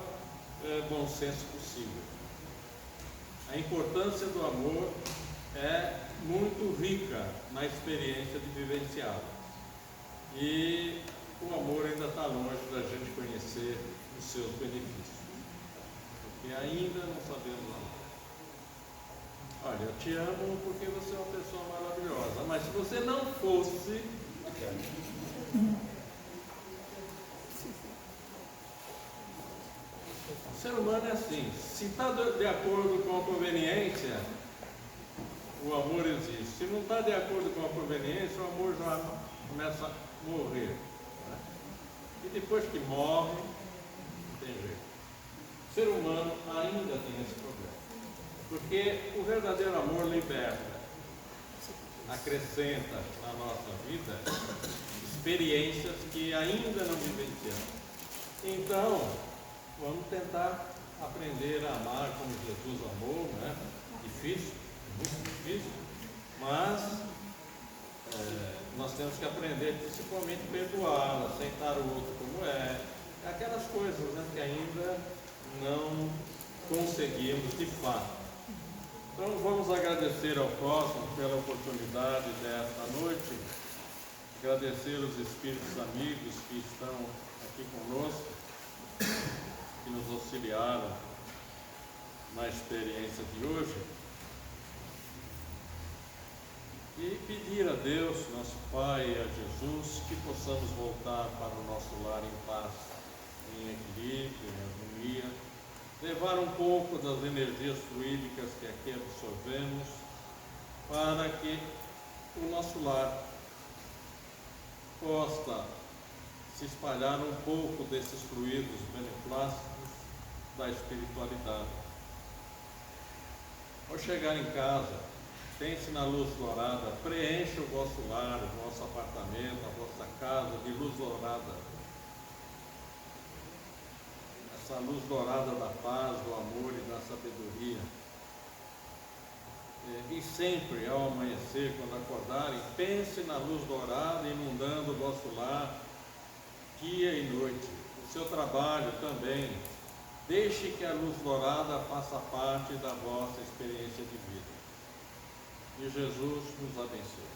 bom senso possível. A importância do amor é muito rica na experiência de vivenciá-lo. E o amor ainda está longe da gente conhecer os seus benefícios, porque ainda não sabemos amar. Olha, eu te amo porque você é uma pessoa maravilhosa, mas se você não fosse, o ser humano é assim, se está de acordo com a conveniência, o amor existe. Se não está de acordo com a conveniência, o amor já começa a morrer. E depois que morre, não tem jeito. O ser humano ainda tem esse problema. Porque o verdadeiro amor liberta, acrescenta na nossa vida experiências que ainda não vivenciamos. Então, vamos tentar aprender a amar como Jesus amou, né? Difícil, muito difícil, mas nós temos que aprender principalmente a perdoar, aceitar o outro como é, aquelas coisas, né, que ainda não conseguimos de fato. Então vamos agradecer ao próximo pela oportunidade desta noite, agradecer os espíritos amigos que estão aqui conosco, que nos auxiliaram na experiência de hoje, e pedir a Deus, nosso Pai, e a Jesus, que possamos voltar para o nosso lar em paz, em equilíbrio, em harmonia, levar um pouco das energias fluídicas que aqui absorvemos, para que o nosso lar possa se espalhar um pouco desses fluidos beneplácitos da espiritualidade. Ao chegar em casa, pense na luz dourada, preencha o vosso lar, o vosso apartamento, a vossa casa de luz dourada. Essa luz dourada da paz, do amor e da sabedoria. E sempre ao amanhecer, quando acordarem, pense na luz dourada inundando o vosso lar, dia e noite. O seu trabalho também. Deixe que a luz dourada faça parte da vossa experiência de vida. E Jesus nos abençoe.